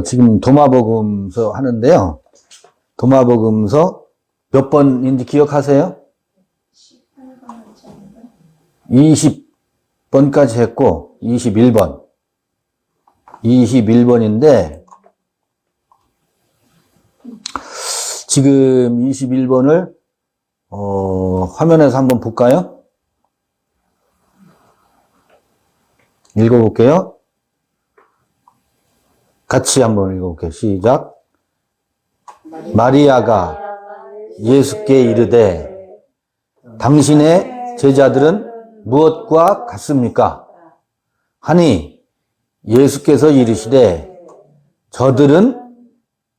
지금 도마복음서 하는데요. 도마복음서 몇 번인지 기억하세요? 20번까지 했고, 21번. 21번인데, 지금 21번을, 화면에서 한번 볼까요? 읽어볼게요. 같이 한번 읽어볼게요. 시작. 마리아가 예수께 이르되 당신의 제자들은 무엇과 같습니까? 하니 예수께서 이르시되 저들은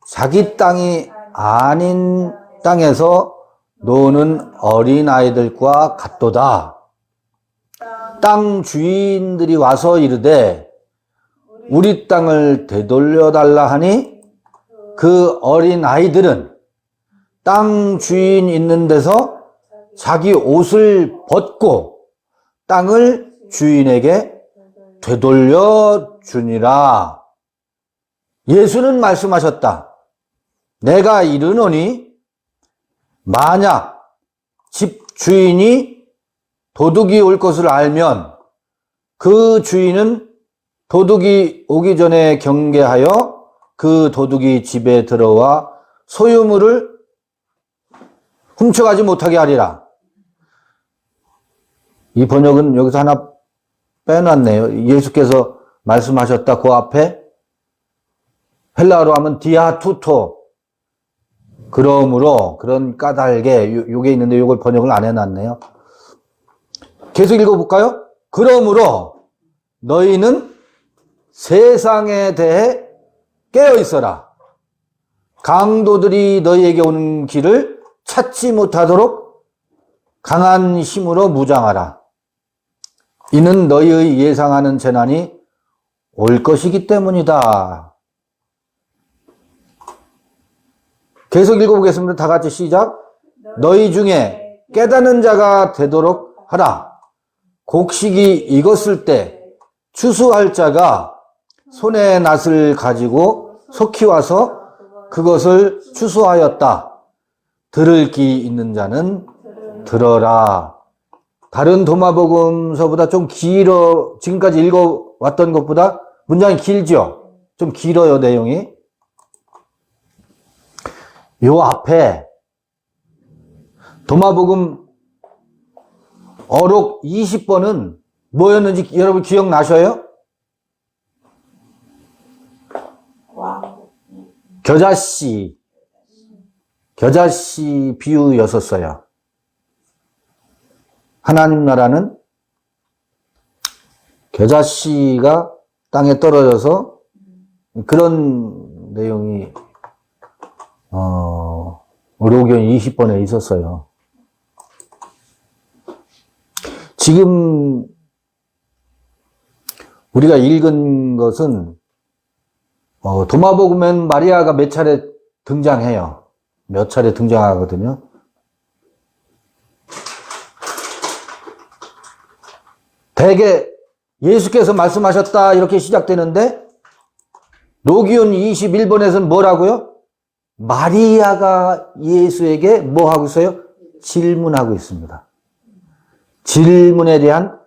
자기 땅이 아닌 땅에서 노는 어린아이들과 같도다. 땅 주인들이 와서 이르되 우리 땅을 되돌려 달라 하니 그 어린아이들은 땅 주인 있는 데서 자기 옷을 벗고 땅을 주인에게 되돌려 주니라. 예수는 말씀하셨다. 내가 이르노니 만약 집 주인이 도둑이 올 것을 알면 그 주인은 도둑이 오기 전에 경계하여 그 도둑이 집에 들어와 소유물을 훔쳐가지 못하게 하리라. 이 번역은 여기서 하나 빼놨네요. 예수께서 말씀하셨다. 그 앞에 헬라어로 하면 디아투토. 그러므로 그런 까닭에 요게 있는데 요걸 번역을 안 해놨네요. 계속 읽어볼까요? 그러므로 너희는 세상에 대해 깨어 있어라. 강도들이 너희에게 오는 길을 찾지 못하도록 강한 힘으로 무장하라. 이는 너희의 예상하는 재난이 올 것이기 때문이다. 계속 읽어보겠습니다. 다 같이 시작. 너희 중에 깨닫는 자가 되도록 하라. 곡식이 익었을 때 추수할 자가 손에 낫을 가지고 속히 와서 그것을 추수하였다. 들을 귀 있는 자는 들어라. 다른 도마복음서보다 좀 길어, 지금까지 읽어왔던 것보다 문장이 길죠? 좀 길어요, 내용이. 요 앞에 도마복음 어록 20번은 뭐였는지 여러분 기억나셔요? 겨자씨 비유였었어요. 하나님 나라는 겨자씨가 땅에 떨어져서 그런 내용이 어록연 20번에 있었어요. 지금 우리가 읽은 것은 도마복음엔 마리아가 몇 차례 등장해요. 몇 차례 등장하거든요. 대개 예수께서 말씀하셨다 이렇게 시작되는데 로기온 21번에서는 뭐라고요? 마리아가 예수에게 뭐 하고 있어요? 질문하고 있습니다. 질문에 대한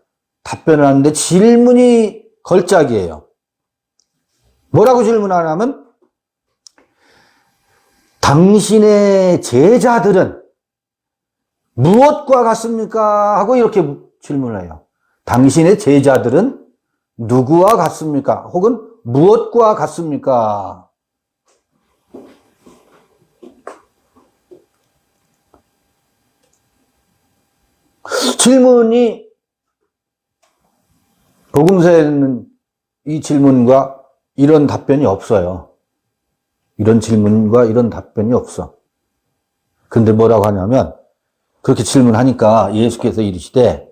답변을 하는데 질문이 걸작이에요. 뭐라고 질문하냐면 당신의 제자들은 무엇과 같습니까? 하고 이렇게 질문을 해요. 당신의 제자들은 누구와 같습니까? 혹은 무엇과 같습니까? 질문이 복음서에는 이 질문과 이런 답변이 없어요. 이런 질문과 이런 답변이 없어. 근데 뭐라고 하냐면 그렇게 질문하니까 예수께서 이르시되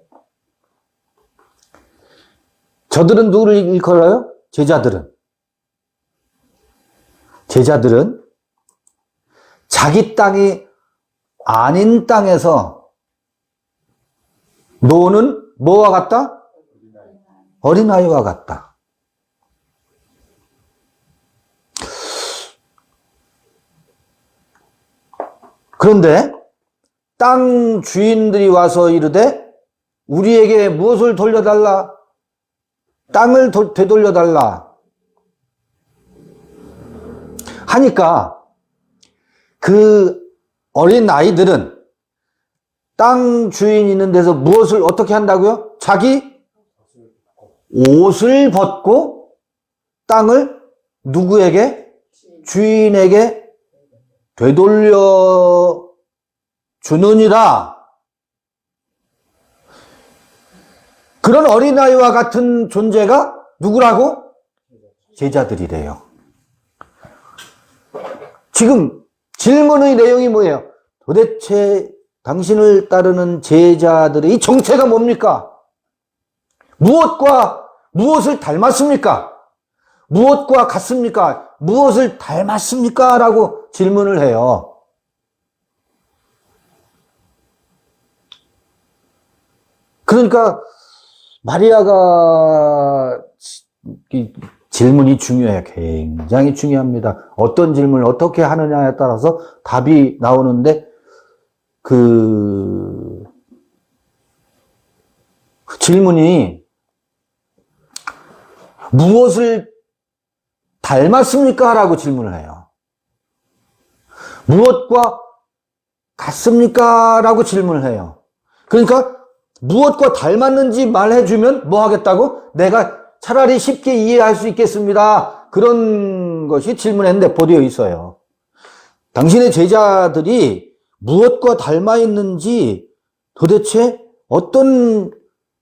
저들은 누구를 일컬어요? 제자들은 자기 땅이 아닌 땅에서 노는 뭐와 같다? 어린아이와 같다. 그런데 땅 주인들이 와서 이르되 우리에게 무엇을 돌려달라? 땅을 되돌려달라 하니까 그 어린 아이들은 땅 주인 있는 데서 무엇을 어떻게 한다고요? 자기 옷을 벗고 땅을 누구에게? 주인에게 되돌려 주느니라. 그런 어린아이와 같은 존재가 누구라고? 제자들이래요. 지금 질문의 내용이 뭐예요? 도대체 당신을 따르는 제자들의 정체가 뭡니까? 무엇과 무엇을 닮았습니까? 무엇과 같습니까? 무엇을 닮았습니까? 라고 질문을 해요. 그러니까 마리아가 질문이 중요해요. 굉장히 중요합니다. 어떤 질문을 어떻게 하느냐에 따라서 답이 나오는데 그 질문이 무엇을 닮았습니까? 라고 질문을 해요. 무엇과 같습니까? 라고 질문을 해요. 그러니까 무엇과 닮았는지 말해주면 뭐 하겠다고? 내가 차라리 쉽게 이해할 수 있겠습니다. 그런 것이 질문했는데 보되어 있어요. 당신의 제자들이 무엇과 닮아 있는지 도대체 어떤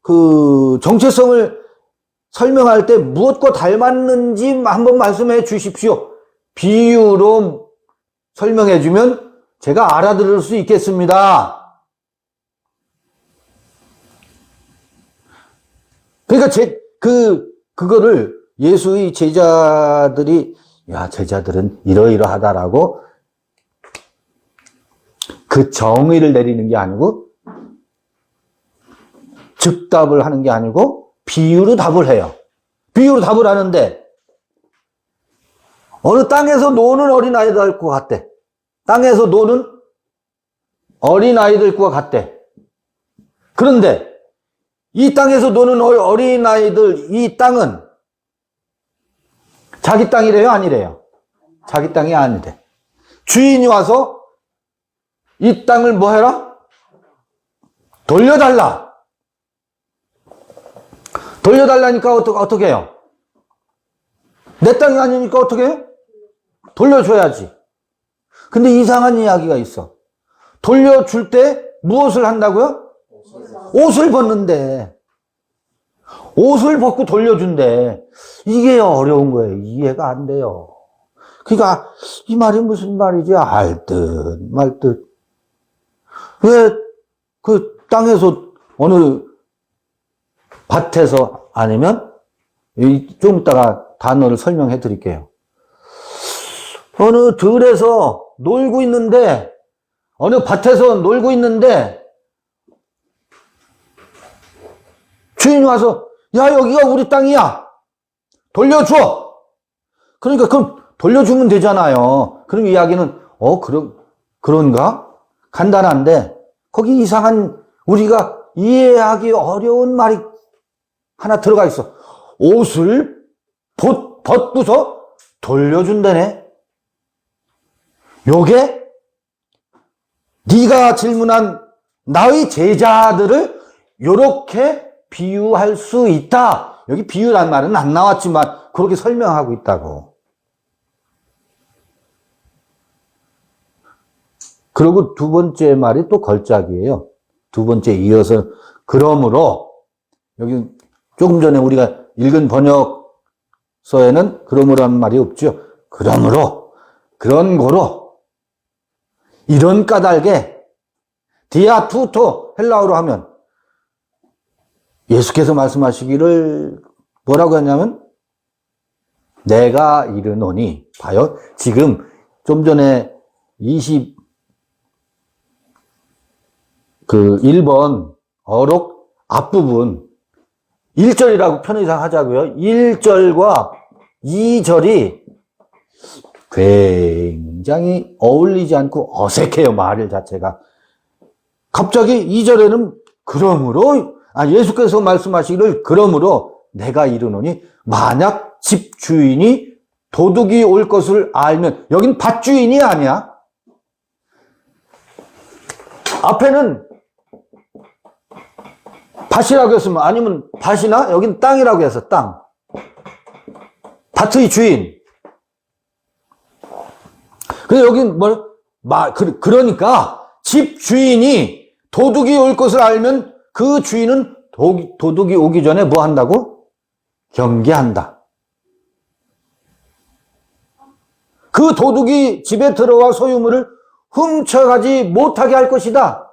그 정체성을 설명할 때 무엇과 닮았는지 한번 말씀해 주십시오. 비유로 설명해 주면 제가 알아들을 수 있겠습니다. 그러니까 그거를 예수의 제자들이 야, 제자들은 이러이러하다라고 그 정의를 내리는 게 아니고 즉답을 하는 게 아니고 비유로 답을 해요. 비유로 답을 하는데 어느 땅에서 노는 어린아이들과 같대. 땅에서 노는 어린아이들과 같대. 그런데 이 땅에서 노는 어린아이들, 이 땅은 자기 땅이래요? 아니래요? 자기 땅이 아니래. 주인이 와서 이 땅을 뭐 해라? 돌려달라. 돌려달라니까 어떻게 해요? 내 땅이 아니니까 어떻게 해요? 돌려줘야지. 근데 이상한 이야기가 있어. 돌려줄 때 무엇을 한다고요? 옷을 벗는데. 옷을 벗고 돌려준대. 이게 어려운 거예요. 이해가 안 돼요. 그러니까 이 말이 무슨 말이지? 알 듯 말 듯. 왜 그 땅에서 어느 밭에서 아니면 좀 이따가 단어를 설명해 드릴게요. 어느 들에서 놀고 있는데 어느 밭에서 놀고 있는데 주인이 와서 야 여기가 우리 땅이야 돌려줘. 그러니까 그럼 돌려주면 되잖아요. 그럼 이야기는 그런가? 간단한데 거기 이상한 우리가 이해하기 어려운 말이 하나 들어가 있어. 옷을 벗고서 돌려준다네. 요게 네가 질문한 나의 제자들을 요렇게 비유할 수 있다. 여기 비유란 말은 안 나왔지만 그렇게 설명하고 있다고. 그리고 두 번째 말이 또 걸작이에요. 두 번째 이어서 그러므로 여기 조금 전에 우리가 읽은 번역서에는 그러므로라는 말이 없죠. 그러므로 그런 거로 이런 까닭에 디아투토 헬라어로 하면 예수께서 말씀하시기를 뭐라고 했냐면 내가 이르노니 봐요. 지금 좀 전에 1번 어록 앞부분 1절이라고 편의상 하자고요. 1절과 2절이 굉장히 어울리지 않고 어색해요, 말 자체가. 갑자기 2절에는 그러므로, 예수께서 말씀하시기를 그러므로 내가 이르노니 만약 집주인이 도둑이 올 것을 알면, 여긴 밭주인이 아니야. 앞에는 밭이라고 했으면, 아니면 밭이나 여긴 땅이라고 해서 땅. 밭의 주인. 근데 여긴 그러니까 집 주인이 도둑이 올 것을 알면 그 주인은 도둑이 오기 전에 뭐 한다고? 경계한다. 그 도둑이 집에 들어와 소유물을 훔쳐가지 못하게 할 것이다.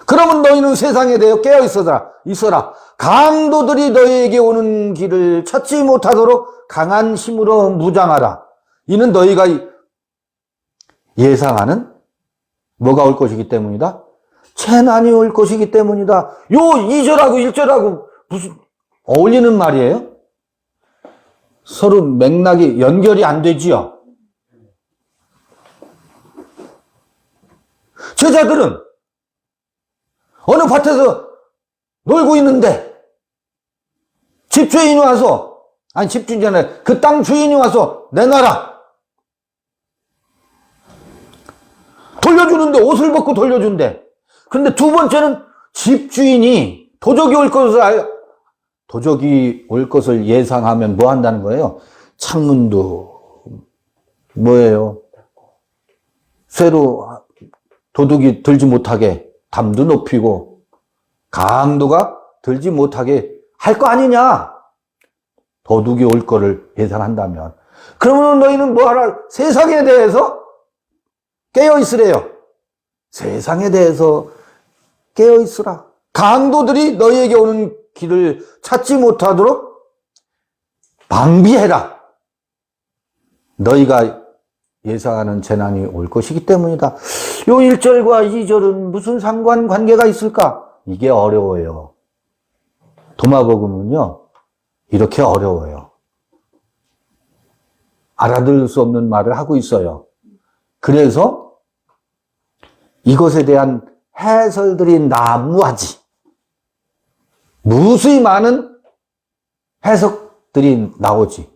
그러면 너희는 세상에 대해 깨어 있어라. 강도들이 너희에게 오는 길을 찾지 못하도록 강한 힘으로 무장하라. 이는 너희가 예상하는 뭐가 올 것이기 때문이다? 재난이 올 것이기 때문이다. 요 2절하고 1절하고 무슨 어울리는 말이에요? 서로 맥락이 연결이 안 되지요. 제자들은 어느 밭에서 놀고 있는데 집주인이 와서, 집주인이 아니라 그 땅 주인이 와서 내놔라. 돌려주는데, 옷을 벗고 돌려준대. 그런데 두 번째는 집주인이 도적이 올 것을 예상하면 뭐 한다는 거예요? 창문도 뭐예요? 쇠로 도둑이 들지 못하게 담도 높이고 강도가 들지 못하게 할 거 아니냐? 도둑이 올 거를 예상한다면. 그러면 너희는 뭐 하라? 세상에 대해서 깨어 있으래요. 세상에 대해서 깨어 있으라. 강도들이 너희에게 오는 길을 찾지 못하도록 방비해라. 너희가 예상하는 재난이 올 것이기 때문이다. 요 1절과 2절은 무슨 상관관계가 있을까? 이게 어려워요. 도마복음은요, 이렇게 어려워요. 알아들을 수 없는 말을 하고 있어요. 그래서 이것에 대한 해설들이 난무하지. 무수히 많은 해석들이 나오지.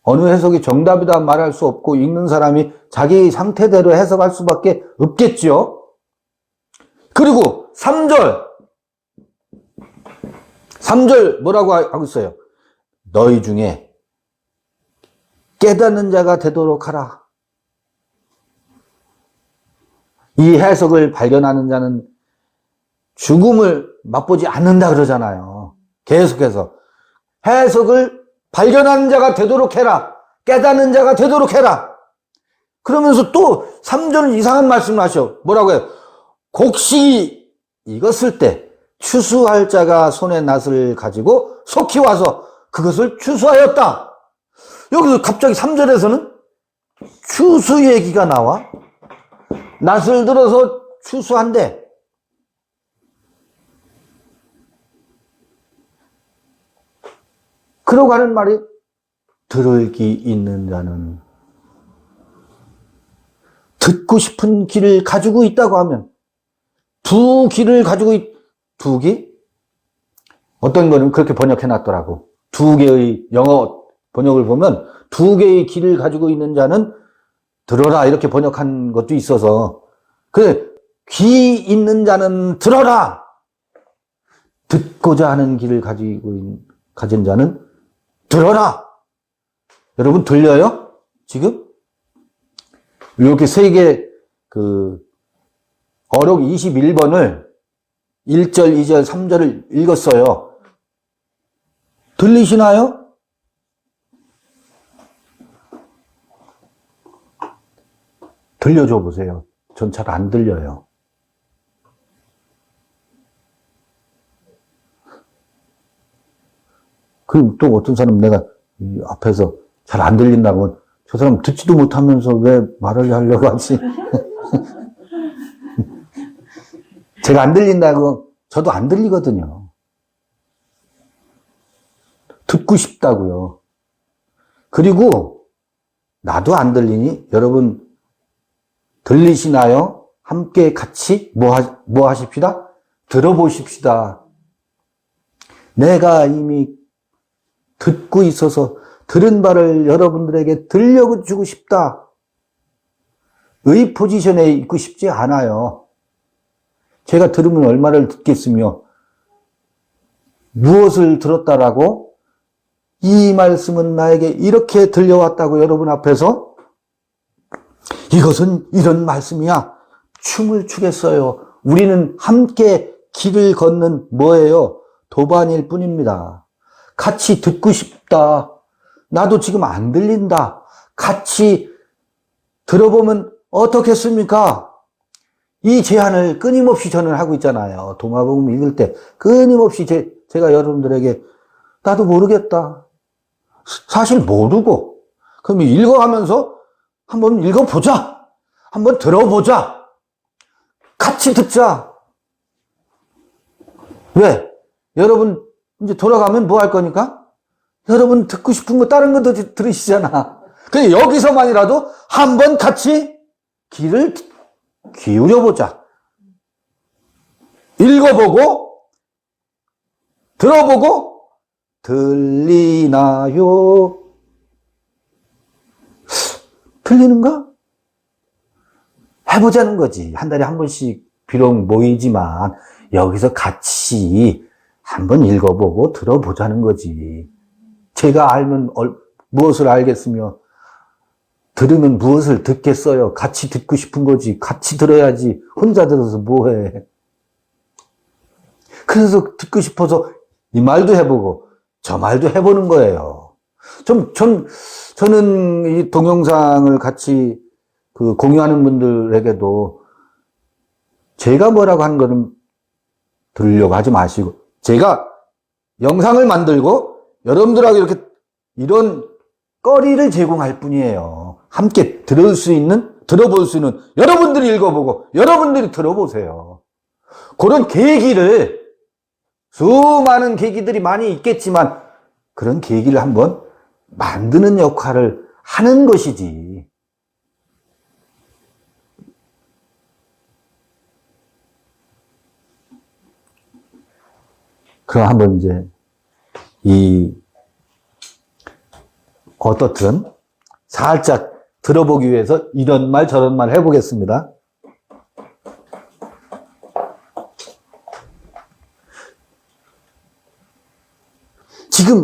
어느 해석이 정답이다 말할 수 없고 읽는 사람이 자기 상태대로 해석할 수밖에 없겠죠. 그리고 3절 뭐라고 하고 있어요? 너희 중에 깨닫는 자가 되도록 하라. 이 해석을 발견하는 자는 죽음을 맛보지 않는다 그러잖아요. 계속해서 해석을 발견하는 자가 되도록 해라. 깨닫는 자가 되도록 해라. 그러면서 또 3절은 이상한 말씀을 하셔. 뭐라고 해요? 곡식이 익었을 때 추수할 자가 손에 낫을 가지고 속히 와서 그것을 추수하였다. 여기서 갑자기 3절에서는 추수 얘기가 나와. 낫을 들어서 추수한대. 그러고 하는 말이 들을 귀 있는 자는 듣고 싶은 귀를 가지고 있다고 하면 두 귀를 가지고 두 귀? 어떤 거는 그렇게 번역해 놨더라고. 두 개의 영어 번역을 보면 두 개의 귀를 가지고 있는 자는 들어라 이렇게 번역한 것도 있어서 그래 귀 있는 자는 들어라. 듣고자 하는 귀를 가진 자는 들어라. 여러분 들려요? 지금? 이렇게 세 개 어록 21번을 1절, 2절, 3절을 읽었어요. 들리시나요? 들려줘 보세요. 전 잘 안 들려요. 그럼 또 어떤 사람 내가 앞에서 잘 안 들린다고 저 사람 듣지도 못하면서 왜 말을 하려고 하지? 제가 안 들린다고 저도 안 들리거든요. 듣고 싶다고요. 그리고 나도 안 들리니 여러분 들리시나요? 함께 같이 뭐 하십시다? 들어보십시다. 내가 이미 듣고 있어서 들은 바를 여러분들에게 들려주고 싶다. 의 포지션에 있고 싶지 않아요. 제가 들으면 얼마를 듣겠으며 무엇을 들었다라고 이 말씀은 나에게 이렇게 들려왔다고 여러분 앞에서 이것은 이런 말씀이야. 춤을 추겠어요. 우리는 함께 길을 걷는 뭐예요? 도반일 뿐입니다. 같이 듣고 싶다. 나도 지금 안 들린다. 같이 들어보면 어떻겠습니까? 이 제안을 끊임없이 저는 하고 있잖아요. 도마복음 읽을 때 끊임없이 제가 여러분들에게 나도 모르겠다. 사실 모르고 그럼 읽어가면서 한번 읽어보자. 한번 들어보자. 같이 듣자. 왜? 여러분 이제 돌아가면 뭐 할 거니까? 여러분 듣고 싶은 거 다른 것도 들으시잖아. 그냥 여기서만이라도 한번 같이 귀를 기울여보자. 읽어보고 들어보고 들리나요? 들리는가? 해보자는 거지. 한 달에 한 번씩 비록 모이지만 여기서 같이 한번 읽어보고 들어보자는 거지. 제가 알면 무엇을 알겠으며 들으면 무엇을 듣겠어요. 같이 듣고 싶은 거지. 같이 들어야지. 혼자 들어서 뭐해. 그래서 듣고 싶어서 이 말도 해보고 저 말도 해보는 거예요. 저는 이 동영상을 같이 공유하는 분들에게도 제가 뭐라고 하는 거는 들으려고 하지 마시고 제가 영상을 만들고 여러분들하고 이렇게 이런 거리를 제공할 뿐이에요. 함께 들어볼 수 있는 여러분들이 읽어보고 여러분들이 들어보세요. 그런 계기를 수많은 계기들이 많이 있겠지만 그런 계기를 한번 만드는 역할을 하는 것이지. 그럼 한번 이제 어떻든 살짝 들어보기 위해서 이런 말 저런 말 해보겠습니다. 지금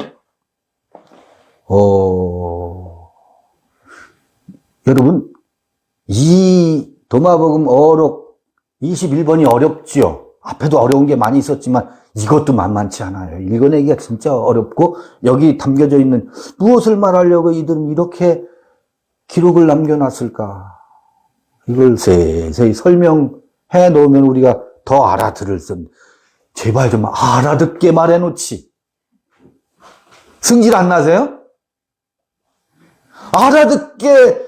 여러분 이 도마복음 어록 21번이 어렵지요. 앞에도 어려운 게 많이 있었지만 이것도 만만치 않아요. 읽어내기가 진짜 어렵고 여기 담겨져 있는 무엇을 말하려고 이들은 이렇게 기록을 남겨놨을까? 이걸 세세히 설명해 놓으면 우리가 더 알아들을 수 있는. 제발 좀 알아듣게 말해놓지. 승질 안 나세요? 알아듣게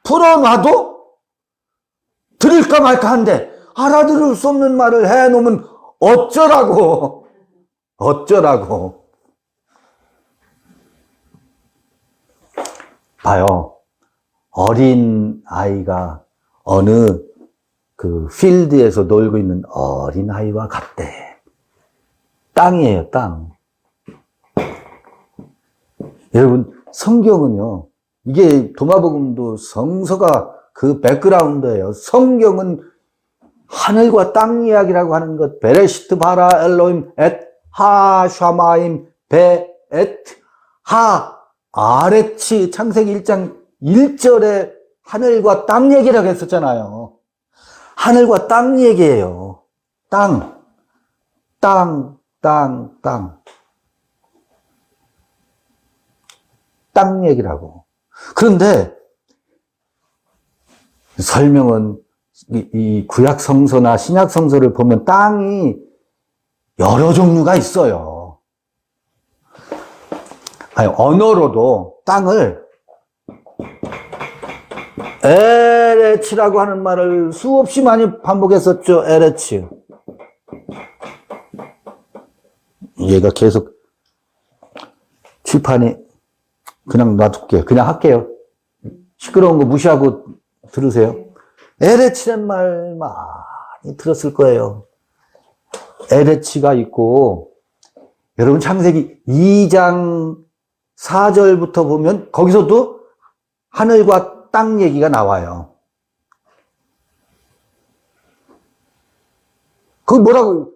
풀어놔도 들을까 말까 한데 알아들을 수 없는 말을 해놓으면 어쩌라고. 봐요. 어린 아이가 어느 필드에서 놀고 있는 어린 아이와 같대. 땅이에요, 땅. 여러분, 성경은요, 이게 도마복음도 성서가 그 백그라운드예요. 성경은 하늘과 땅 이야기라고 하는 것, 베레시트 바라 엘로임 엣 하 샤마임 베 엣 하 아레치 창세기 1장 1절에 하늘과 땅 얘기라고 했었잖아요. 하늘과 땅 얘기예요. 땅 얘기라고. 그런데 설명은 이 구약 성서나 신약 성서를 보면 땅이 여러 종류가 있어요. 아니, 언어로도 땅을 에레치라고 하는 말을 수없이 많이 반복했었죠. 에레치. 얘가 계속 칠판이 그냥 놔둘게요. 그냥 할게요. 시끄러운 거 무시하고 들으세요. 에레치란 말 많이 들었을 거예요. 에레치가 있고, 여러분 창세기 2장 4절부터 보면 거기서도 하늘과 땅 얘기가 나와요. 그 뭐라고,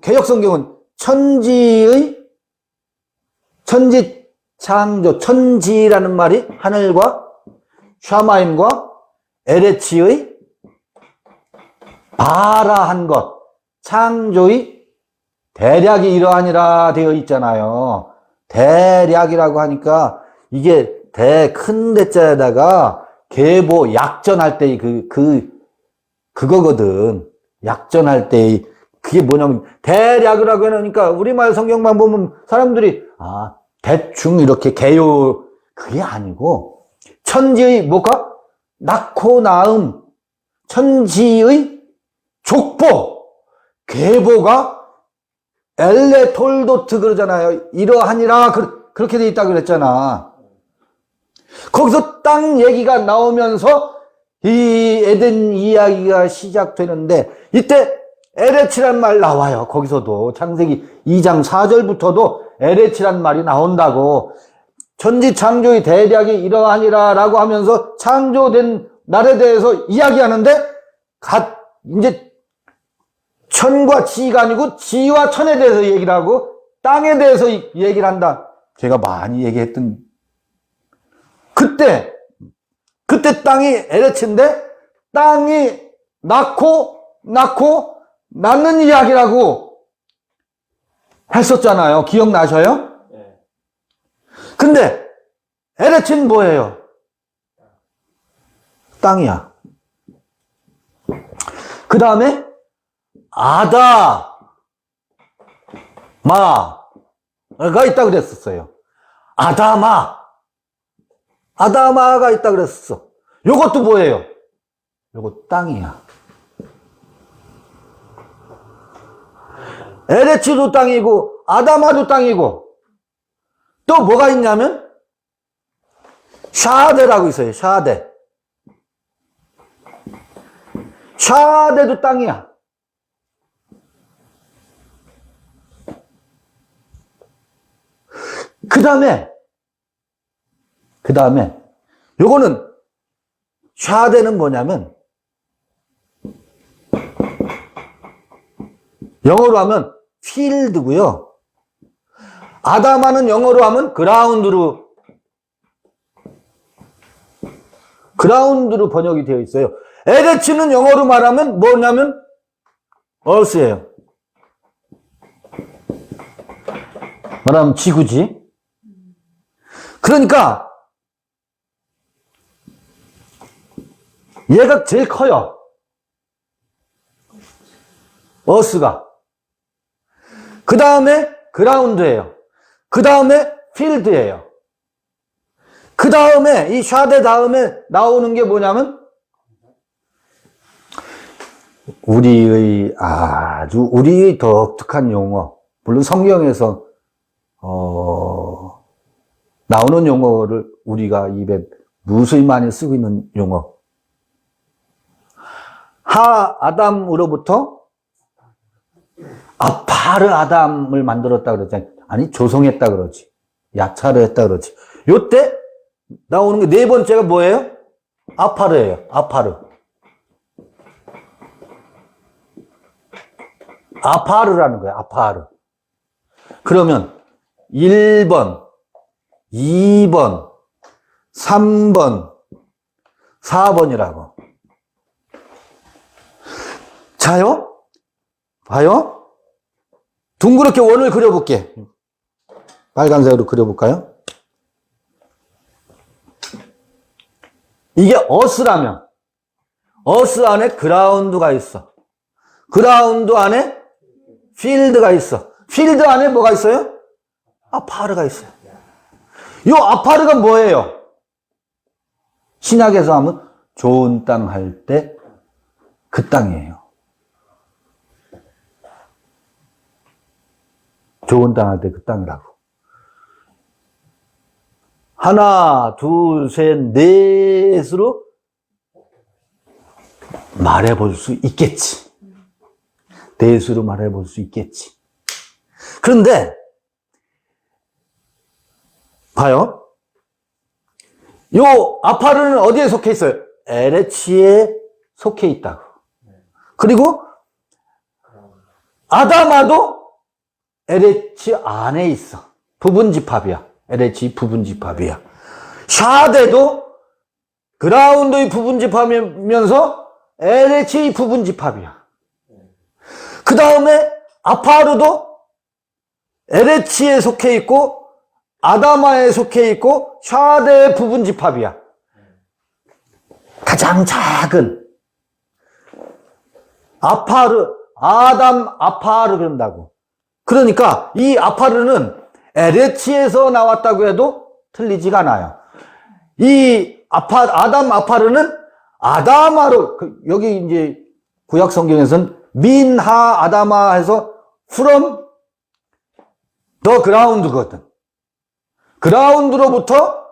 개역성경은 천지 창조, 천지라는 말이 하늘과 샤마임과 에레치의 바라한 것, 창조의 대략이 이러하니라 되어 있잖아요. 대략이라고 하니까 이게 큰 대자에다가 계보 약전할 때의 그거거든. 약전할 때의 그게 뭐냐면 대략이라고 해놓으니까 우리말 성경만 보면 사람들이 대충 이렇게 개요 그게 아니고 천지의 뭐가 낳고 낳음 천지의 족보 계보가 엘레 톨도트 그러잖아요. 이러하니라 그렇게 돼 있다고 그랬잖아. 거기서 땅 얘기가 나오면서 이 에덴 이야기가 시작되는데 이때 에레치란 말 나와요. 거기서도 창세기 2장 4절부터도 에레치란 말이 나온다고. 천지 창조의 대략이 이러하니라 라고 하면서 창조된 날에 대해서 이야기하는데 이제 천과 지가 아니고 지와 천에 대해서 얘기를 하고 땅에 대해서 얘기를 한다. 제가 많이 얘기했던 그때 땅이 에레치인데 땅이 낳고 낳는 이야기라고 했었잖아요. 기억나셔요? 네. 근데 에레치는 뭐예요? 땅이야. 그 다음에 아다마가 있다 그랬었어요. 아다마가 있다 그랬었어. 요것도 뭐예요? 요거 땅이야. 에레치도 땅이고 아다마도 땅이고 또 뭐가 있냐면 샤데라고 있어요. 샤데도 땅이야. 그 다음에 요거는 샤데는 뭐냐면 영어로 하면 필드고요. 아다마는 영어로 하면 그라운드로 번역이 되어 있어요. 에레치는 영어로 말하면 뭐냐면 earth예요. 말하면 지구지. 그러니까 얘가 제일 커요. earth가. 그 다음에 그라운드예요. 그 다음에 필드예요. 그 다음에 이 샤데 다음에 나오는 게 뭐냐면 우리의 독특한 용어. 물론 성경에서 나오는 용어를 우리가 입에 무수히 많이 쓰고 있는 용어. 아담으로부터 아파르 아담을 만들었다 그러잖아요. 아니 조성했다 그러지. 야차를 했다 그러지. 요때 나오는 게 네 번째가 뭐예요? 아파르예요. 아파르라는 거예요. 아파르. 그러면 1번, 2번, 3번, 4번이라고. 자요? 봐요? 둥그렇게 원을 그려볼게. 빨간색으로 그려볼까요? 이게 어스라면 어스 안에 그라운드가 있어. 그라운드 안에 필드가 있어. 필드 안에 뭐가 있어요? 아파르가 있어요. 이 아파르가 뭐예요? 신약에서 하면 좋은 땅 할 때 그 땅이에요. 좋은 땅 할 때 그 땅이라고. 하나, 둘, 셋, 넷으로 말해볼 수 있겠지. 넷으로 말해볼 수 있겠지. 그런데 봐요. 요 아파르는 어디에 속해 있어요? LH에 속해 있다고. 그리고 아다마도 LH 안에 있어. 부분집합이야. LH 부분집합이야. 샤데도 그라운드의 부분집합이면서 LH 부분집합이야. 그 다음에 아파르도 LH에 속해 있고 아다마에 속해 있고 샤데의 부분집합이야. 가장 작은 아파르, 아담 아파르 그런다고. 그러니까 이 아파르는 LH에서 나왔다고 해도 틀리지가 않아요. 이 아담 아파르는 아다마로, 여기 이제 구약 성경에서는 민하 아다마 해서 from the ground거든. 그라운드로부터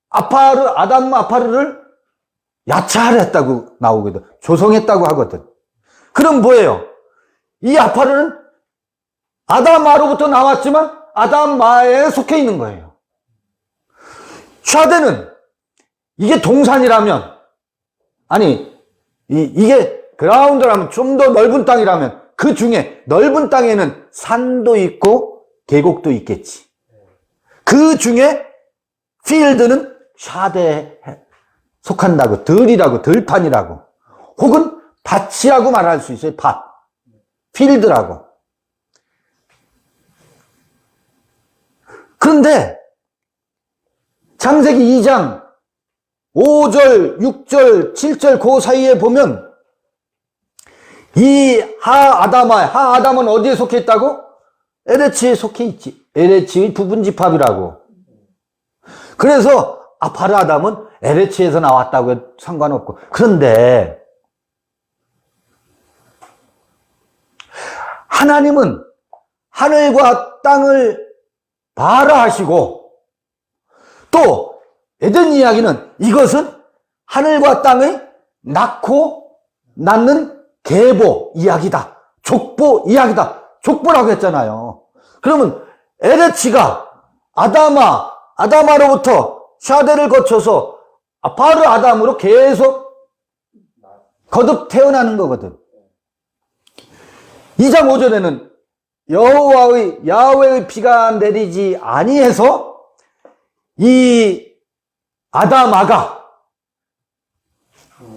아담 아파르를 야차했다고 나오거든. 조성했다고 하거든. 그럼 뭐예요? 이 아파르는 아담마로부터 나왔지만 아담마에 속해 있는 거예요. 샤데는 이게 동산이라면, 아니 이게 그라운드라면 좀 더 넓은 땅이라면 그 중에 넓은 땅에는 산도 있고 계곡도 있겠지. 그 중에 필드는 샤데에 속한다고, 들이라고, 들판이라고, 혹은 밭이라고 말할 수 있어요. 밭, 필드라고. 그런데 창세기 2장 5절, 6절, 7절 그 사이에 보면 이 하아담은 어디에 속해 있다고? LH에 속해 있지. LH의 부분집합이라고. 그래서 아파르 아담은 LH에서 나왔다고 해도 상관없고. 그런데 하나님은 하늘과 땅을 발화하시고 또 에덴 이야기는 이것은 하늘과 땅의 낳고 낳는 계보 이야기다. 족보 이야기다. 족보라고 했잖아요. 그러면 LH가 아다마로부터 샤데를 거쳐서 아파르 아담으로 계속 거듭 태어나는 거거든. 2장 5절에는 야훼의 피가 내리지 아니해서 이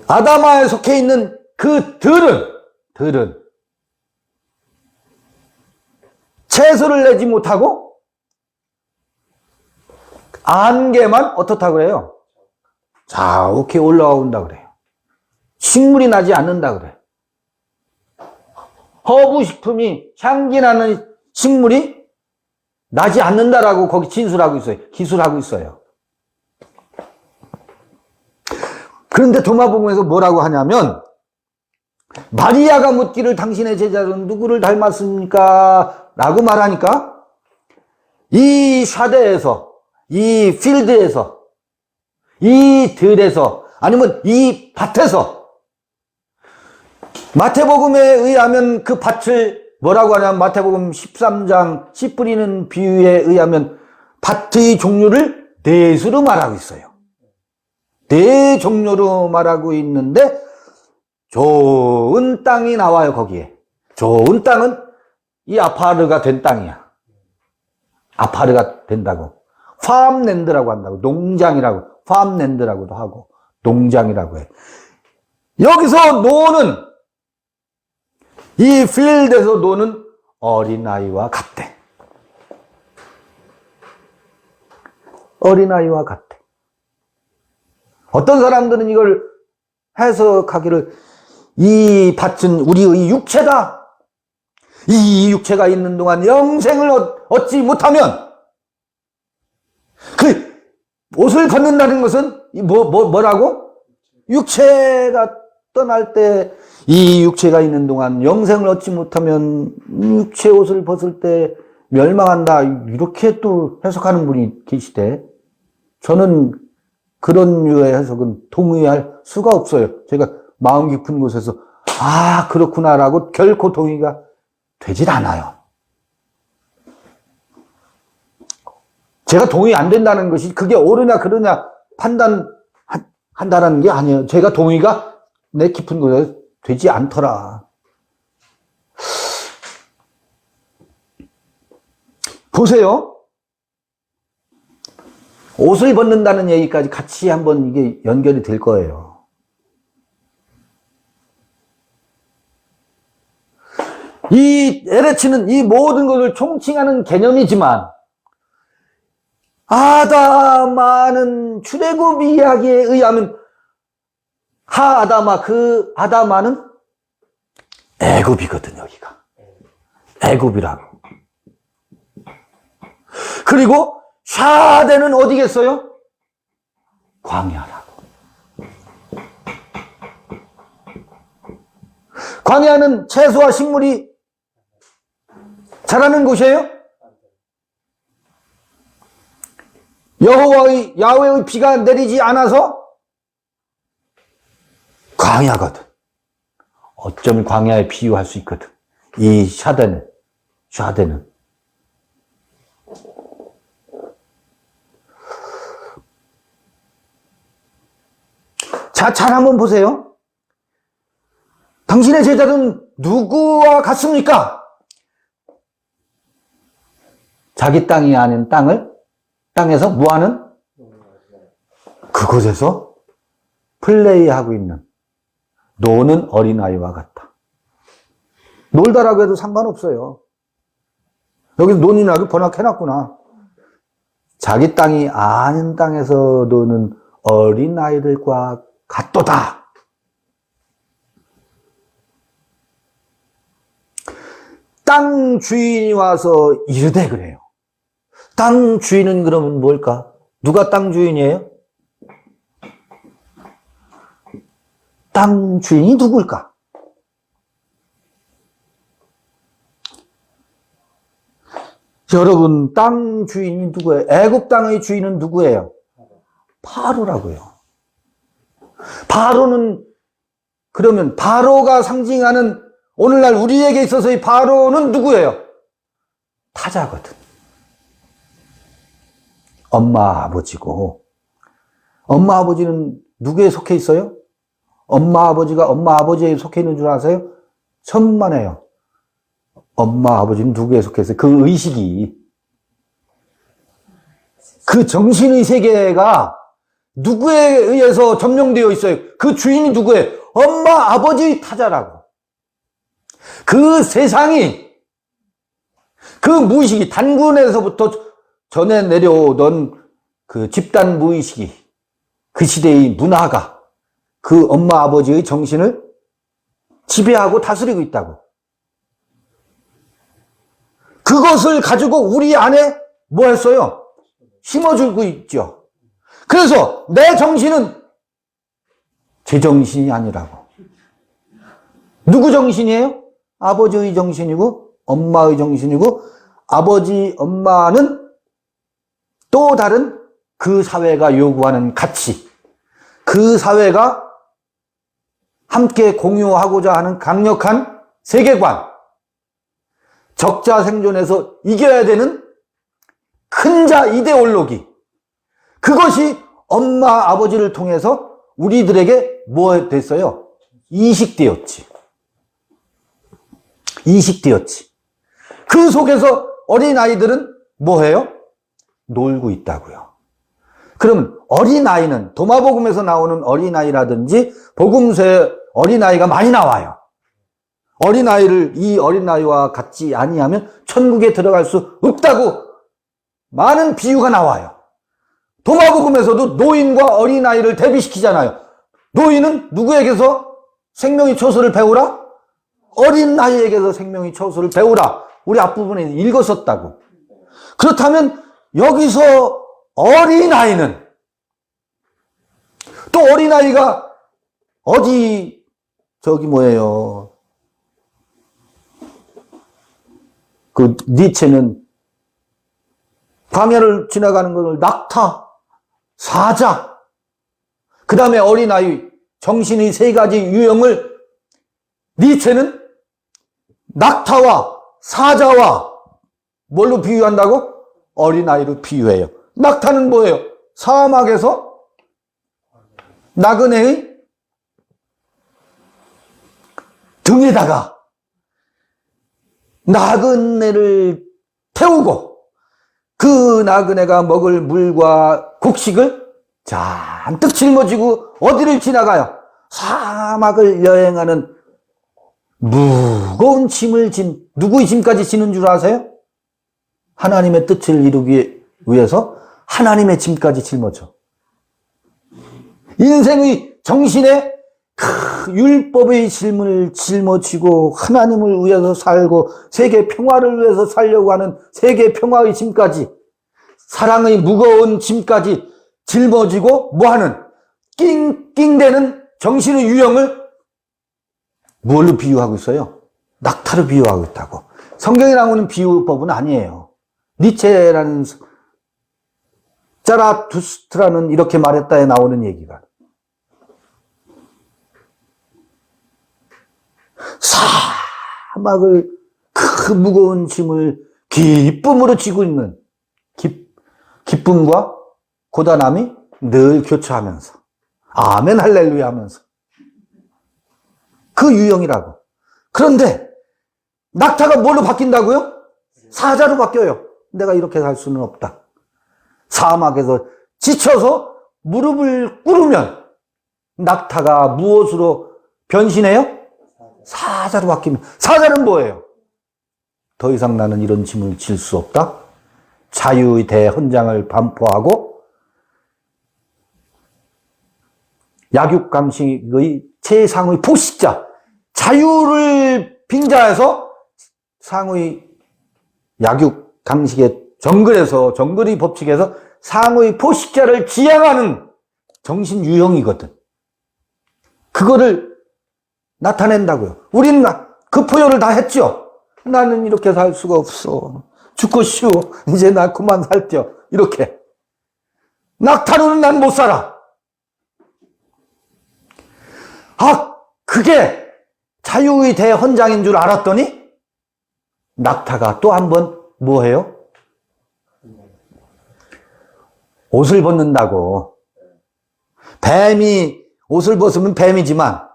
아다마에 속해 있는 그 들은 채소를 내지 못하고 안개만 어떻다고 그래요? 자욱해 올라온다 그래요. 식물이 나지 않는다 그래. 허브 식품이 향기 나는 식물이 나지 않는다라고 거기 진술하고 있어요. 기술하고 있어요. 그런데 도마복음에서 뭐라고 하냐면 마리아가 묻기를 당신의 제자는 누구를 닮았습니까? 라고 말하니까 이 샤데에서, 이 필드에서, 이 들에서, 아니면 이 밭에서 마태복음에 의하면 그 밭을 뭐라고 하냐면 마태복음 13장 씨 뿌리는 비유에 의하면 밭의 종류를 넷으로 말하고 있어요. 네 종류로 말하고 있는데 좋은 땅이 나와요. 거기에 좋은 땅은 이 아파르가 된 땅이야. 아파르가 된다고. 팜랜드라고 한다고. 농장이라고. 팜랜드라고도 하고 농장이라고 해. 여기서 노는 이 필드에서 노는 어린아이와 같대. 어린아이와 같대. 어떤 사람들은 이걸 해석하기를 이 밭은 우리의 육체다. 이 육체가 있는 동안 영생을 얻지 못하면 그 옷을 벗는다는 것은 뭐라고? 육체가 떠날 때 이 육체가 있는 동안 영생을 얻지 못하면 육체 옷을 벗을 때 멸망한다. 이렇게 또 해석하는 분이 계시대. 저는 그런 류의 해석은 동의할 수가 없어요. 제가 마음 깊은 곳에서 아 그렇구나라고 결코 동의가 되질 않아요. 제가 동의 안 된다는 것이 그게 옳으냐 그러냐 판단한다는 게 아니에요. 제가 동의가 내 깊은 곳에 되지 않더라. 보세요. 옷을 벗는다는 얘기까지 같이 한번 이게 연결이 될 거예요. 이 에레치는 이 모든 것을 총칭하는 개념이지만 아다마는 출애굽 이야기에 의하면 하아다마 그 아다마는 애굽이거든 여기가. 애굽이라고. 그리고 샤데는 어디겠어요? 광야라고. 광야는 채소와 식물이 자라는 곳이에요? 야훼의 비가 내리지 않아서 광야거든. 어쩌면 광야에 비유할 수 있거든. 이 샤데는. 자, 잘 한번 보세요. 당신의 제자는 누구와 같습니까? 자기 땅이 아닌 땅에서 뭐하는? 그곳에서 플레이하고 있는, 노는 어린아이와 같다. 놀다라고 해도 상관없어요. 여기 논이라고 번역해놨구나. 자기 땅이 아닌 땅에서 노는 어린아이들과 같도다. 땅 주인이 와서 이르되 그래요. 땅 주인은 그러면 뭘까? 누가 땅 주인이에요? 땅 주인이 누굴까? 여러분, 땅 주인이 누구예요? 애굽 땅의 주인은 누구예요? 바로라고요. 바로는 그러면 바로가 상징하는 오늘날 우리에게 있어서의 바로는 누구예요? 타자거든. 엄마 아버지고 엄마 아버지는 누구에 속해 있어요? 엄마 아버지가 엄마 아버지에 속해 있는 줄 아세요? 천만에요. 엄마 아버지는 누구에 속해 있어요? 그 의식이 그 정신의 세계가 누구에 의해서 점령되어 있어요? 그 주인이 누구예요? 엄마, 아버지 타자라고. 그 세상이, 그 무의식이, 단군에서부터 전해 내려오던 그 집단 무의식이, 그 시대의 문화가 그 엄마, 아버지의 정신을 지배하고 다스리고 있다고. 그것을 가지고 우리 안에 뭐 했어요? 심어주고 있죠. 그래서 내 정신은 제 정신이 아니라고. 누구 정신이에요? 아버지의 정신이고 엄마의 정신이고 아버지, 엄마는 또 다른 그 사회가 요구하는 가치, 그 사회가 함께 공유하고자 하는 강력한 세계관, 적자 생존에서 이겨야 되는 큰 자 이데올로기, 그것이 엄마, 아버지를 통해서 우리들에게 뭐 됐어요? 이식되었지. 그 속에서 어린아이들은 뭐 해요? 놀고 있다고요. 그러면 어린아이는 도마복음에서 나오는 어린아이라든지 복음서에 어린아이가 많이 나와요. 이 어린아이와 같지 아니하면 천국에 들어갈 수 없다고 많은 비유가 나와요. 도마복음에서도 노인과 어린아이를 대비시키잖아요. 노인은 누구에게서 생명의 초소를 배우라? 어린아이에게서 생명의 초소를 배우라. 우리 앞부분에 읽었었다고. 그렇다면 여기서 어린아이는 또 어린아이가 어디 뭐예요? 그 니체는 광야를 지나가는 것을 낙타, 사자, 그 다음에 어린아이, 정신의 세 가지 유형을 니체는 낙타와 사자와 뭘로 비유한다고? 어린아이로 비유해요. 낙타는 뭐예요? 사막에서 나그네의 등에다가 나그네를 태우고 그 나그네가 먹을 물과 곡식을 잔뜩 짊어지고 어디를 지나가요? 사막을 여행하는 무거운 짐을 누구의 짐까지 지는 줄 아세요? 하나님의 뜻을 이루기 위해서 하나님의 짐까지 짊어져. 인생의 정신에 율법의 짐을 짊어지고 하나님을 위해서 살고 세계 평화를 위해서 살려고 하는 세계 평화의 짐까지, 사랑의 무거운 짐까지 짊어지고 뭐하는 낑낑대는 정신의 유형을 뭘로 비유하고 있어요? 낙타로 비유하고 있다고. 성경에 나오는 비유법은 아니에요. 니체라는 자라투스트라는 이렇게 말했다에 나오는 얘기가, 사막을 그 무거운 짐을 기쁨으로 지고 있는, 기쁨과 고단함이 늘 교차하면서 아멘 할렐루야 하면서 그 유형이라고. 그런데 낙타가 뭘로 바뀐다고요? 사자로 바뀌어요. 내가 이렇게 살 수는 없다. 사막에서 지쳐서 무릎을 꿇으면 낙타가 무엇으로 변신해요? 사자로 바뀌면. 사자는 뭐예요? 더 이상 나는 이런 짐을 질 수 없다. 자유의 대헌장을 반포하고 약육강식의 최상의 포식자, 자유를 빙자해서 상의 약육강식의 정글의 법칙에서 상의 포식자를 지향하는 정신 유형이거든. 그거를 나타낸다고요. 우리는 그 표현을 다 했죠. 나는 이렇게 살 수가 없어. 죽고 쉬워. 이제 나 그만 살텨. 이렇게. 낙타로는 난 못 살아. 그게 자유의 대헌장인 줄 알았더니 낙타가 또 한 번 뭐 해요? 옷을 벗는다고. 뱀이 옷을 벗으면 뱀이지만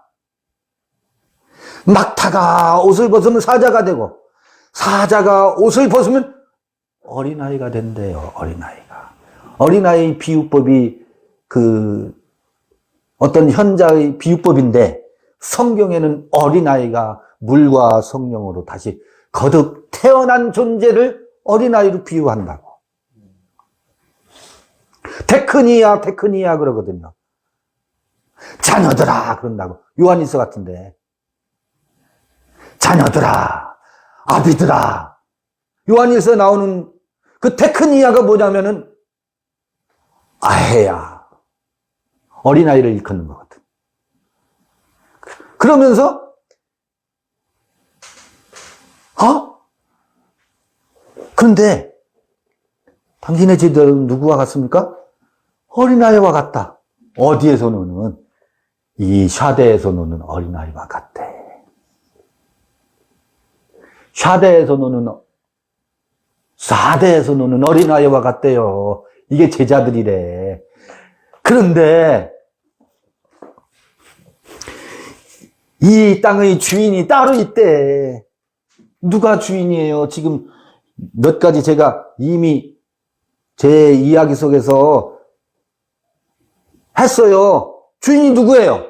낙타가 옷을 벗으면 사자가 되고 사자가 옷을 벗으면 어린아이가 된대요. 어린아이가. 어린아이 비유법이 어떤 현자의 비유법인데 성경에는 어린아이가 물과 성령으로 다시 거듭 태어난 존재를 어린아이로 비유한다고. 테크니아 그러거든요. 자녀들아 그런다고. 요한일서 같은데. 자녀들아, 아비들아. 요한일서에 나오는 그 테크니아가 뭐냐면은 아해야. 어린아이를 일컫는 거거든. 그러면서 그런데 당신의 제자들은 누구와 같습니까? 어린아이와 같다. 어디에서 노는? 이 샤대에서 노는 어린아이와 같대. 샤대에서 노는, 사대에서 노는 어린아이와 같대요. 이게 제자들이래. 그런데 이 땅의 주인이 따로 있대. 누가 주인이에요? 지금 몇 가지 제가 이미 제 이야기 속에서 했어요. 주인이 누구예요?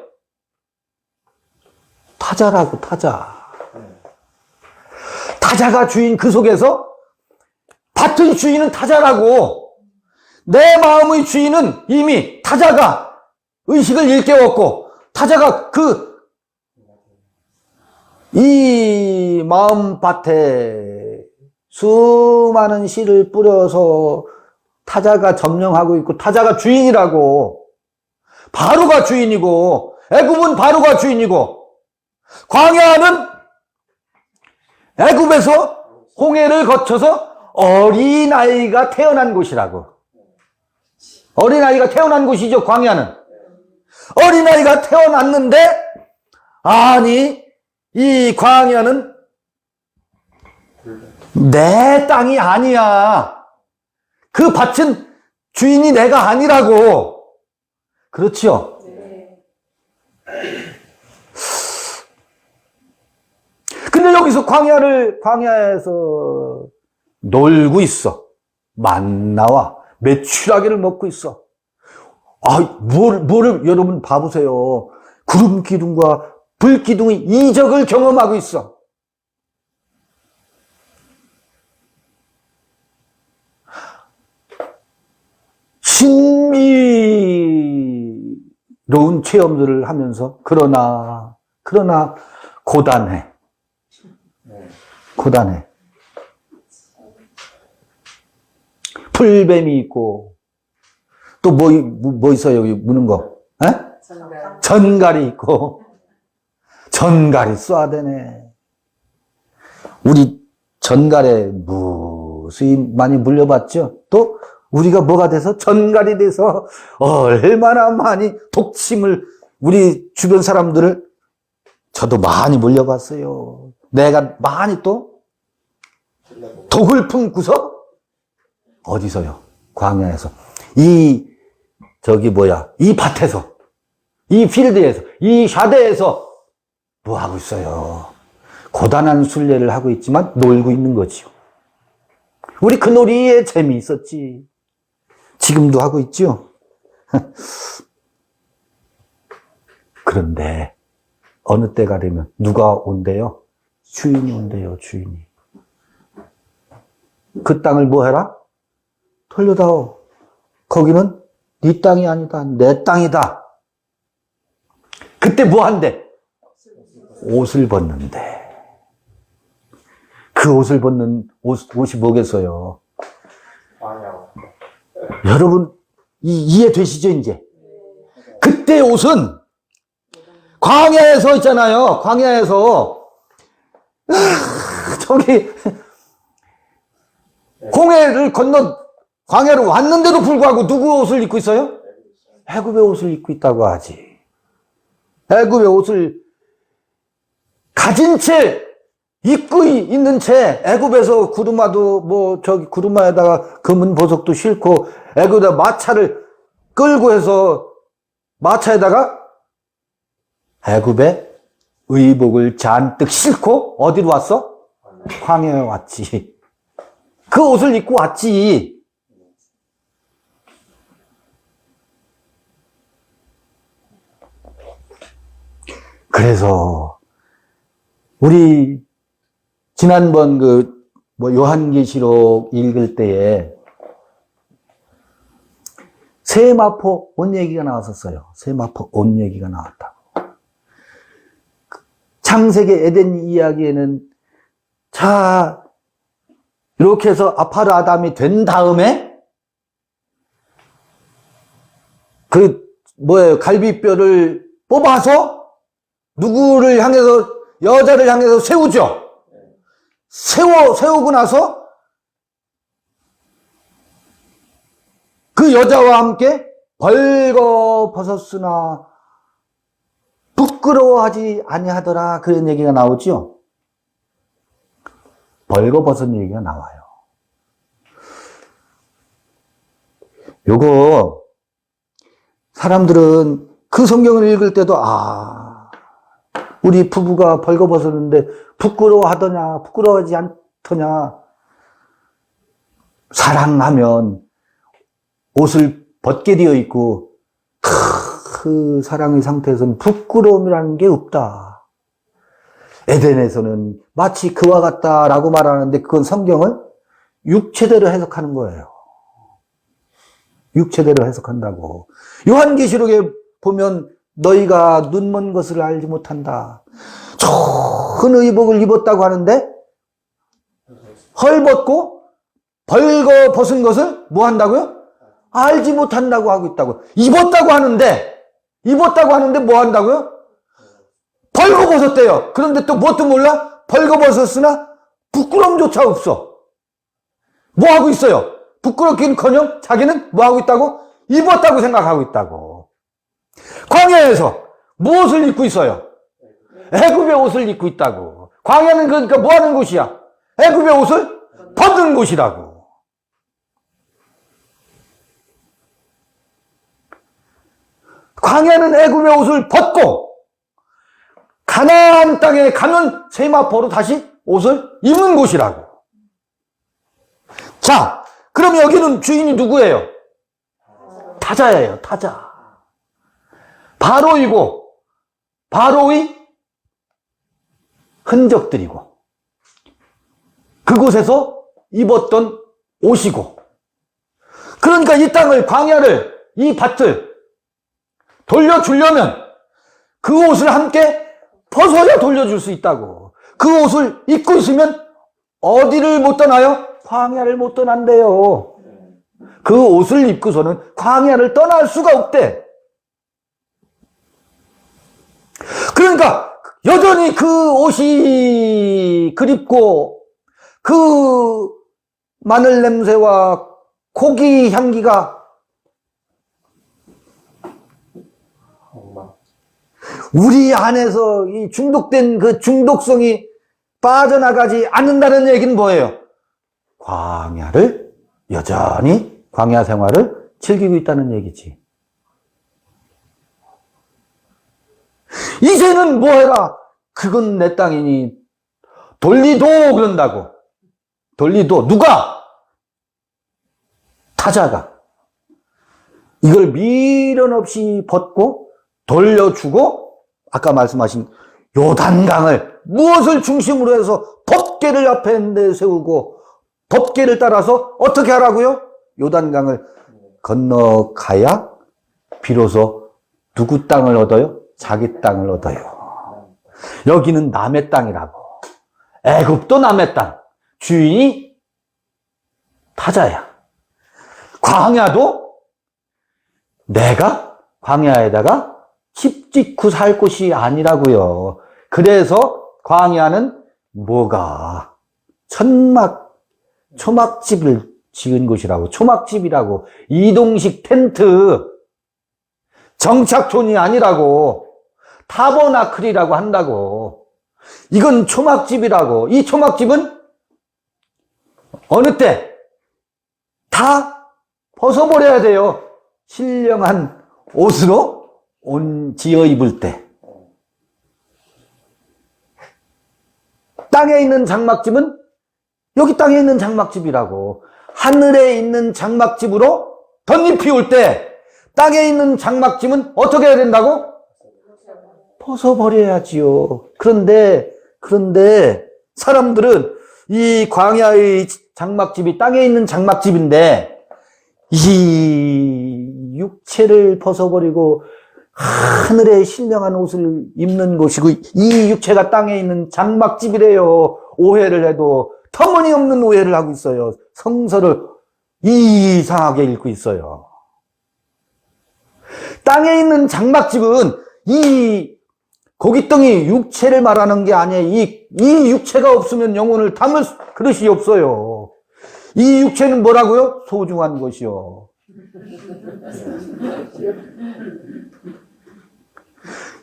타자라고, 타자. 타자가 주인. 그 속에서 밭의 주인은 타자라고. 내 마음의 주인은 이미 타자가 의식을 일깨웠고 타자가 이 마음밭에 수많은 씨를 뿌려서 타자가 점령하고 있고 타자가 주인이라고. 바로가 주인이고 애굽은 바로가 주인이고 광야는 애굽에서 홍해를 거쳐서 어린아이가 태어난 곳이라고. 어린아이가 태어난 곳이죠, 광야는. 어린아이가 태어났는데, 아니, 이 광야는 내 땅이 아니야. 그 밭은 주인이 내가 아니라고. 그렇죠? 근데 여기서 광야에서 놀고 있어. 만나와 메추라기를 먹고 있어. 뭐를 여러분 봐보세요. 구름 기둥과 불 기둥의 이적을 경험하고 있어. 신비로운 체험들을 하면서 그러나 고단해. 풀뱀이 있고 또 뭐 있어요? 여기 무는 거? 에? 전갈이 있고 전갈이 쏴대네. 우리 전갈에 무수히 많이 물려봤죠? 또 우리가 뭐가 돼서 전갈이 돼서 얼마나 많이 독침을 우리 주변 사람들을 저도 많이 물려봤어요. 내가 많이 또 독을 품고서 어디서요? 광야에서 이 밭에서 이 필드에서 이 샤대에서 뭐 하고 있어요? 고단한 순례를 하고 있지만 놀고 있는 거지요. 우리 그 놀이에 재미있었지. 지금도 하고 있죠. 그런데 어느 때가 되면 누가 온대요? 주인이 온대요, 주인이. 그 땅을 뭐 해라? 돌려다오. 거기는 네 땅이 아니다. 내 땅이다. 그때 뭐 한대? 옷을 벗는데. 그 옷을 벗는 옷이 뭐겠어요? 여러분, 이해되시죠, 이제? 그때 옷은 광야에서 있잖아요. 광야에서 저기 홍해를 건너 광야로 왔는데도 불구하고 누구 옷을 입고 있어요? 애굽의 옷을 입고 있다고 하지. 애굽의 옷을 가진 채 입고 있는 채 애굽에서 구르마도 구르마에다가 검은 보석도 싣고 애굽에 마차를 끌고 해서 마차에다가 애굽의 의복을 잔뜩 싣고 어디로 왔어? 광야에 왔지. 그 옷을 입고 왔지. 그래서 우리 지난번 요한계시록 읽을 때에 세마포 옷 얘기가 나왔었어요. 세마포 옷 얘기가 나왔다고. 창세기 에덴 이야기에는 이렇게 해서 아파르 아담이 된 다음에 갈비뼈를 뽑아서 누구를 향해서 여자를 향해서 세우죠. 세우고 나서 그 여자와 함께 벌거벗었으나 부끄러워하지 아니하더라. 그런 얘기가 나오죠. 벌거벗은 얘기가 나와요. 요거 사람들은 그 성경을 읽을 때도 우리 부부가 벌거벗었는데 부끄러워하더냐 부끄러워하지 않더냐. 사랑하면 옷을 벗게 되어 있고 그 사랑의 상태에서는 부끄러움이라는 게 없다. 에덴에서는 마치 그와 같다라고 말하는데 그건 성경을 육체대로 해석하는 거예요. 육체대로 해석한다고. 요한계시록에 보면 너희가 눈먼 것을 알지 못한다. 좋은 의복을 입었다고 하는데 헐벗고 벌거벗은 것을 뭐 한다고요? 알지 못한다고 하고 있다고. 입었다고 하는데 뭐 한다고요? 벌거벗었대요. 그런데 또 뭣도 몰라? 벌거벗었으나 부끄러움조차 없어. 뭐 하고 있어요? 부끄럽긴커녕 자기는 뭐 하고 있다고? 입었다고 생각하고 있다고. 광야에서 무엇을 입고 있어요? 애굽의 옷을 입고 있다고. 광야는 그러니까 뭐 하는 곳이야? 애굽의 옷을 벗는 곳이라고. 광야는 애굽의 옷을 벗고 가나안 땅에 가면 세마포로 다시 옷을 입는 곳이라고. 자, 그럼 여기는 주인이 누구예요? 타자예요, 타자. 바로이고, 바로의 흔적들이고, 그곳에서 입었던 옷이고, 그러니까 이 땅을, 광야를, 이 밭을 돌려주려면 그 옷을 함께 벗어야 돌려줄 수 있다고. 그 옷을 입고 있으면 어디를 못 떠나요? 광야를 못 떠난대요. 그 옷을 입고서는 광야를 떠날 수가 없대. 그러니까 여전히 그 옷이 그립고 그 마늘 냄새와 고기 향기가 우리 안에서 이 중독된 그 중독성이 빠져나가지 않는다는 얘기는 뭐예요? 광야를 여전히 광야 생활을 즐기고 있다는 얘기지. 이제는 뭐 해라? 그건 내 땅이니 돌리도 그런다고. 돌리도. 누가? 타자가. 이걸 미련 없이 벗고 돌려주고 아까 말씀하신 요단강을 무엇을 중심으로 해서 법궤를 앞에 내세우고 법궤를 따라서 어떻게 하라고요? 요단강을 건너가야 비로소 누구 땅을 얻어요? 자기 땅을 얻어요. 여기는 남의 땅이라고. 애굽도 남의 땅. 주인이 타자야. 광야도 내가 광야에다가 집 짓고 살 곳이 아니라고요. 그래서 광야는 뭐가? 초막집을 지은 곳이라고. 초막집이라고. 이동식 텐트. 정착촌이 아니라고. 타버나클이라고 한다고. 이건 초막집이라고. 이 초막집은 어느 때? 다 벗어버려야 돼요. 신령한 옷으로 지어 입을 때. 땅에 있는 장막집은 여기 땅에 있는 장막집이라고. 하늘에 있는 장막집으로 덧잎이 올 때 땅에 있는 장막집은 어떻게 해야 된다고? 벗어버려야지요. 그런데 사람들은 이 광야의 장막집이 땅에 있는 장막집인데 이 육체를 벗어버리고 하늘에 신령한 옷을 입는 곳이고 이 육체가 땅에 있는 장막집이래요. 오해를 해도 터무니없는 오해를 하고 있어요. 성서를 이상하게 읽고 있어요. 땅에 있는 장막집은 이 고깃덩이 육체를 말하는 게 아니에요. 이 육체가 없으면 영혼을 담을 그릇이 없어요. 이 육체는 뭐라고요? 소중한 것이요.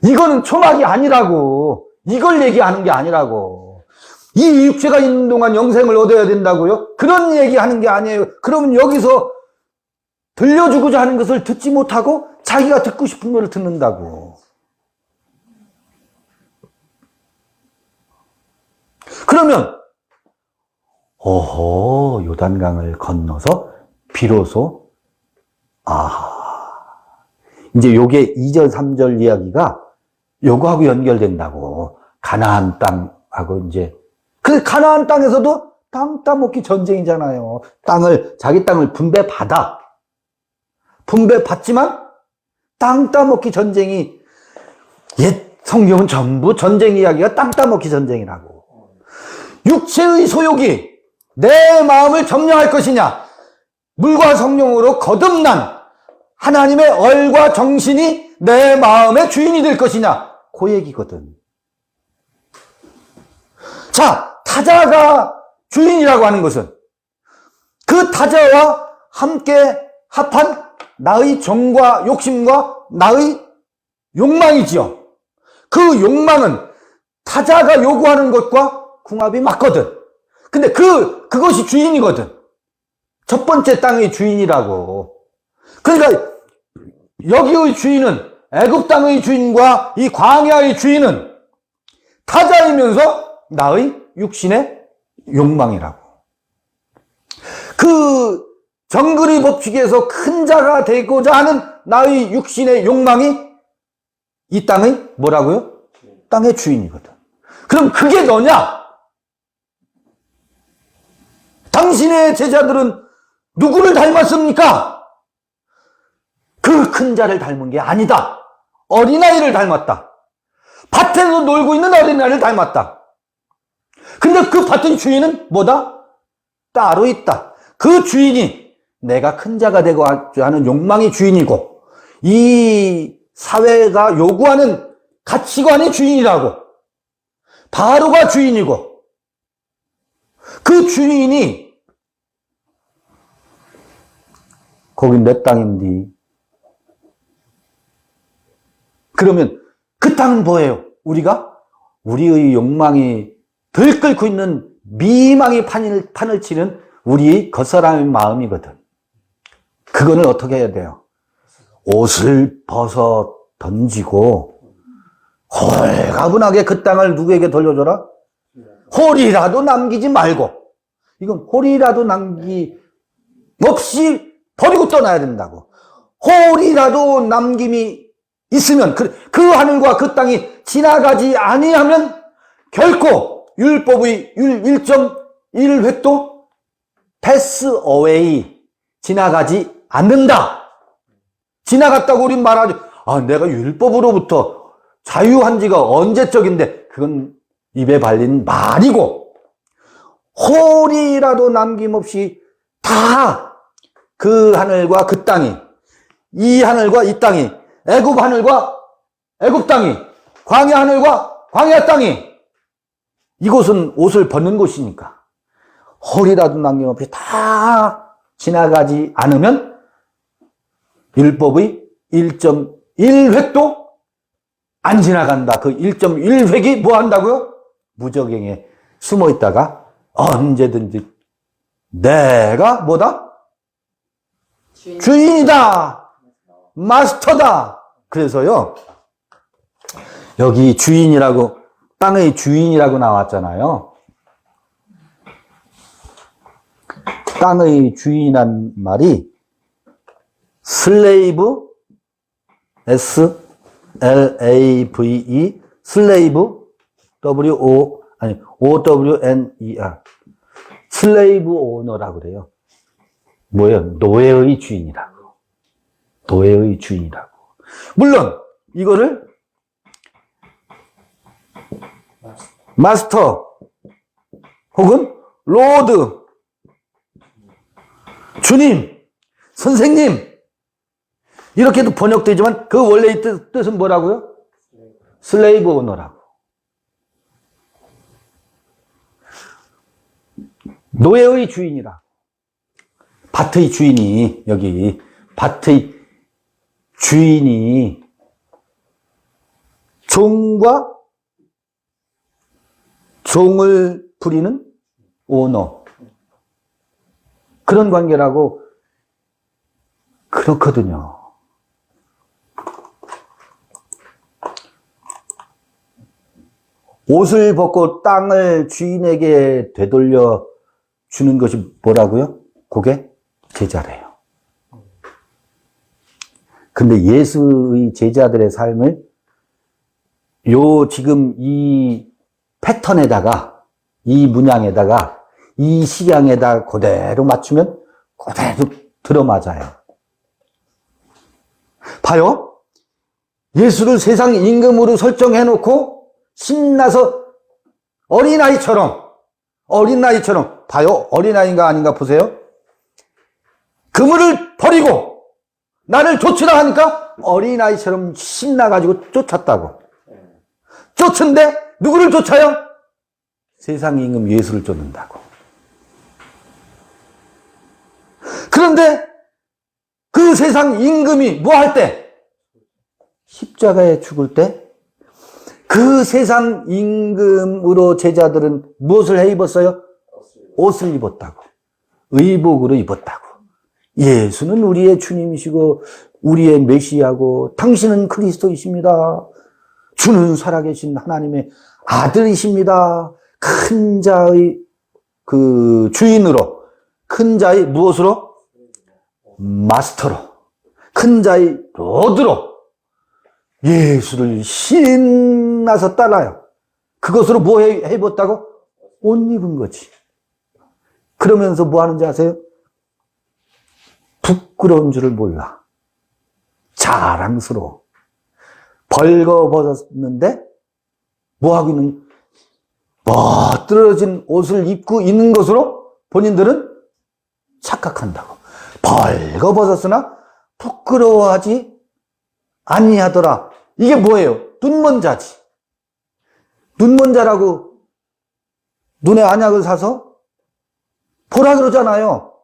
이거는 초막이 아니라고. 이걸 얘기하는 게 아니라고. 이 육체가 있는 동안 영생을 얻어야 된다고요? 그런 얘기하는 게 아니에요. 그러면 여기서 들려주고자 하는 것을 듣지 못하고 자기가 듣고 싶은 것을 듣는다고. 그러면 오호, 요단강을 건너서 비로소 이제 요게 2절 3절 이야기가 요거하고 연결된다고. 가나안 땅하고 이제 그 가나안 땅에서도 땅 따먹기 전쟁이잖아요. 자기 땅을 분배받지만 땅 따먹기 전쟁이 옛 성경은 전부 전쟁 이야기가 땅 따먹기 전쟁이라고. 육체의 소욕이 내 마음을 점령할 것이냐, 물과 성령으로 거듭난 하나님의 얼과 정신이 내 마음의 주인이 될 것이냐, 그 얘기거든. 자, 타자가 주인이라고 하는 것은 그 타자와 함께 합한 나의 정과 욕심과 나의 욕망이지요. 그 욕망은 타자가 요구하는 것과 궁합이 맞거든. 근데 그것이 주인이거든. 첫 번째 땅의 주인이라고. 그러니까 여기의 주인은, 애굽 땅의 주인과 이 광야의 주인은 타자이면서 나의 육신의 욕망이라고. 그 정글의 법칙에서 큰 자가 되고자 하는 나의 육신의 욕망이 이 땅의 뭐라고요? 땅의 주인이거든. 그럼 그게 너냐? 당신의 제자들은 누구를 닮았습니까? 그 큰 자를 닮은 게 아니다. 어린아이를 닮았다. 밭에서 놀고 있는 어린아이를 닮았다. 근데 그 밭의 주인은 뭐다? 따로 있다. 그 주인이 내가 큰 자가 되고 하는 욕망이 주인이고, 이 사회가 요구하는 가치관의 주인이라고. 바로가 주인이고, 그 주인이 거긴 내 땅인데, 그러면 그 땅은 뭐예요? 우리의 욕망이 들끓고 있는 미망의 판을 치는 우리의 겉사람의 마음이거든. 그거는 어떻게 해야 돼요? 옷을 벗어 던지고 홀가분하게 그 땅을 누구에게 돌려줘라? 홀이라도 남기지 말고. 이건 홀이라도 없이 버리고 떠나야 된다고. 홀이라도 남김이 있으면 그 하늘과 그 땅이 지나가지 아니하면 결코 율법의 1.1획도 패스 어웨이, 지나가지 않는다. 지나갔다고 우린 말하지. 내가 율법으로부터 자유한 지가 언제적인데, 그건 입에 발린 말이고, 홀이라도 남김없이 다 그 하늘과 그 땅이, 이 하늘과 이 땅이, 애굽 하늘과 애굽 땅이, 광야 하늘과 광야 땅이, 이곳은 옷을 벗는 곳이니까 홀이라도 남김없이 다 지나가지 않으면 율법의 1.1획도 안 지나간다. 그 1.1획이 뭐 한다고요? 무적행에 숨어 있다가 언제든지 내가 뭐다? 주인이다. 마스터다. 그래서요, 여기 주인이라고, 땅의 주인이라고 나왔잖아요. 땅의 주인이란 말이 슬레이브, S-L-A-V-E, 슬레이브, O-W-N-E-R, 슬레이브 오너라고 그래요. 뭐예요? 노예의 주인이라고. 노예의 주인이라고. 물론 이거를 마스터 혹은 로드, 주님, 선생님, 이렇게도 번역되지만 그 원래의 뜻은 뭐라고요? 슬레이브 오너라고. 노예의 주인이라. 밭의 주인이, 여기 밭의 주인이 종과 종을 부리는 오너, 그런 관계라고. 그렇거든요. 옷을 벗고 땅을 주인에게 되돌려 주는 것이 뭐라고요? 그게 제자래요. 근데 예수의 제자들의 삶을 지금 이 패턴에다가, 이 문양에다가, 이 식양에다 그대로 맞추면 그대로 들어맞아요. 봐요. 예수를 세상 임금으로 설정해놓고 신나서 어린아이처럼, 봐요. 어린아이인가 아닌가 보세요. 그물을 버리고 나를 쫓으라 하니까 어린아이처럼 신나가지고 쫓았다고. 쫓은데 누구를 쫓아요? 세상 임금 예수를 쫓는다고. 그런데 그 그 세상 임금이 뭐 할 때? 십자가에 죽을 때? 그 세상 임금으로 제자들은 무엇을 해 입었어요? 옷을 입었다고. 의복으로 입었다고. 예수는 우리의 주님이시고 우리의 메시아고 당신은 그리스도이십니다. 주는 살아계신 하나님의 아들이십니다. 큰 자의 그 주인으로, 큰 자의 무엇으로? 마스터로, 큰 자의 로드로 예수를 신나서 따라요. 그것으로 뭐 해 입었다고? 옷 입은 거지. 그러면서 뭐 하는지 아세요? 부끄러운 줄을 몰라. 자랑스러워. 벌거벗었는데 뭐 하고 있는, 멋들어진 옷을 입고 있는 것으로 본인들은 착각한다고. 벌거벗었으나 부끄러워하지 아니하더라. 이게 뭐예요? 눈먼 자지. 눈먼 자라고 눈에 안약을 사서 보라 그러잖아요.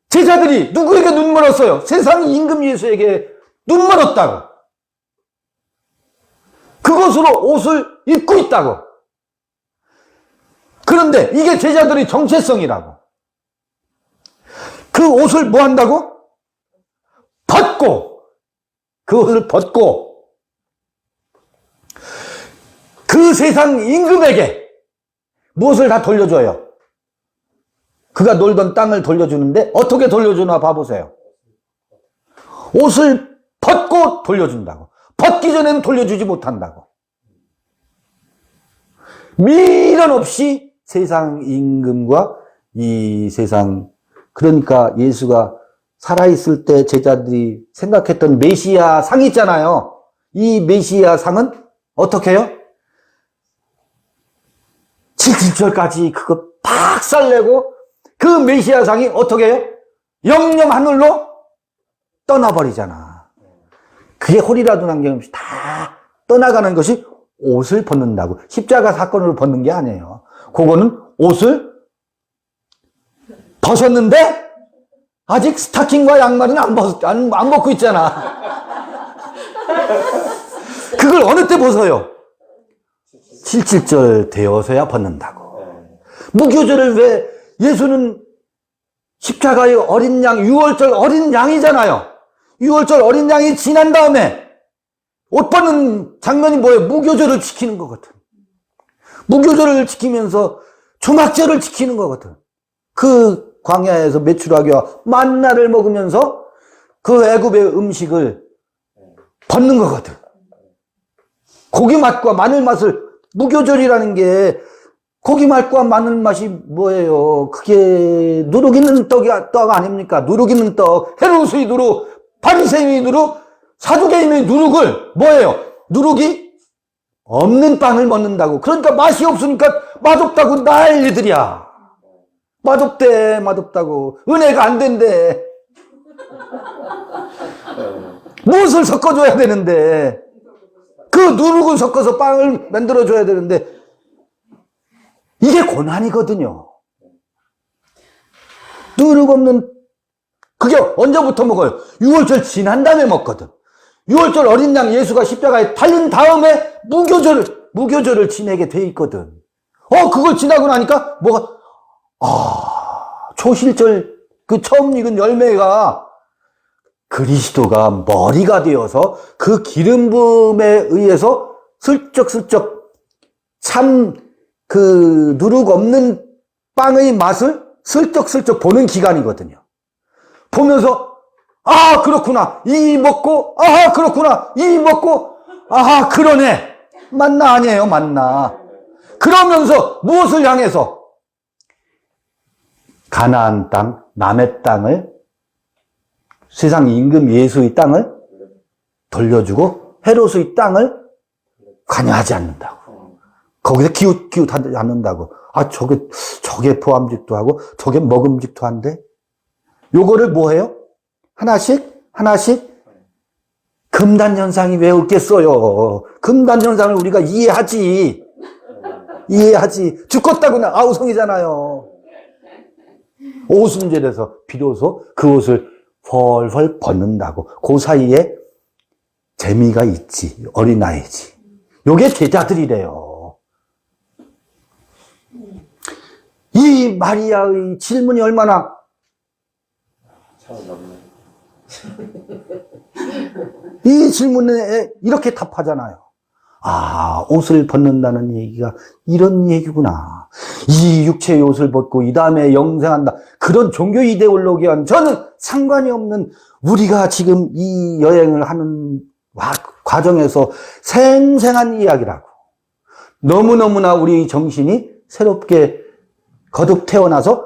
제자들이 누구에게 눈 멀었어요? 세상 임금 예수에게 눈 멀었다고. 그것으로 옷을 입고 있다고. 그런데 이게 제자들의 정체성이라고. 그 옷을 뭐 한다고? 벗고, 그 옷을 벗고 그 세상 임금에게 무엇을 다 돌려줘요? 그가 놀던 땅을 돌려주는데 어떻게 돌려주나 봐보세요. 옷을 벗고 돌려준다고. 벗기 전에는 돌려주지 못한다고. 미련 없이 세상 임금과 이 세상, 그러니까 예수가 살아있을 때 제자들이 생각했던 메시아 상이 있잖아요. 이 메시아 상은 어떻게 해요? 7절까지 그거 박살내고 그 메시아 상이 어떻게 해요? 영영 하늘로 떠나버리잖아. 그게 홀이라도 남김없이 다 떠나가는 것이 옷을 벗는다고. 십자가 사건으로 벗는 게 아니에요. 그거는 옷을 벗었는데 아직 스타킹과 양말은 안 벗고 있잖아. 그걸 어느 때 벗어요? 7절 되어서야 벗는다고. 무교절을 왜, 예수는 십자가의 어린 양, 6월절 어린 양이잖아요. 6월절 어린 양이 지난 다음에 옷 벗는 장면이 뭐예요? 무교절을 지키는 거거든. 무교절을 지키면서 초막절을 지키는 거거든. 그 광야에서 메추라기와 만나를 먹으면서 그 애굽의 음식을 벗는 거거든. 고기 맛과 마늘 맛을, 무교절이라는 게 고기 맛과 마늘 맛이 뭐예요? 그게 누룩 있는 떡 아닙니까? 누룩 있는 떡, 헤롯의 누룩, 바리새인의 누룩, 사두개인의 누룩을 뭐예요? 누룩이 없는 빵을 먹는다고. 그러니까 맛이 없으니까 맛없다고 난리들이야. 맛없대, 맛없다고. 은혜가 안 된대. 무엇을 섞어줘야 되는데, 그 누룩을 섞어서 빵을 만들어줘야 되는데, 이게 고난이거든요. 누룩 없는, 그게 언제부터 먹어요? 6월절 지난 다음에 먹거든. 6월절 어린 양 예수가 십자가에 달린 다음에 무교절을 지내게 돼 있거든. 그걸 지나고 나니까 뭐가, 초실절 그 처음 익은 열매가 그리스도가 머리가 되어서 그 기름 부음에 의해서 슬쩍슬쩍 참 그 누룩 없는 빵의 맛을 슬쩍슬쩍 보는 기간이거든요. 보면서 그렇구나. 이 먹고 그렇구나. 이 먹고 그러네. 만나 아니에요, 만나. 그러면서 무엇을 향해서? 가나안 땅, 남의 땅을, 세상 임금 예수의 땅을 돌려주고 헤롯의 땅을 관여하지 않는다고. 거기서 기웃기웃하지 않는다고. 저게 포함직도 하고 저게 먹음직도 한데 요거를 뭐 해요? 하나씩 금단현상이 왜 없겠어요? 금단현상을 우리가 이해하지. 죽었다고는 아우성이잖아요. 오순절에서 비로소 그 옷을 펄펄 벗는다고. 그 사이에 재미가 있지. 어린아이지. 요게 제자들이래요. 이 마리아의 질문이 얼마나 이 질문에 이렇게 답하잖아요. 아, 옷을 벗는다는 얘기가 이런 얘기구나. 이 육체의 옷을 벗고 이 다음에 영생한다. 그런 종교 이데올로기와는 저는 상관이 없는, 우리가 지금 이 여행을 하는 과정에서 생생한 이야기라고. 너무너무나 우리 정신이 새롭게 거듭 태어나서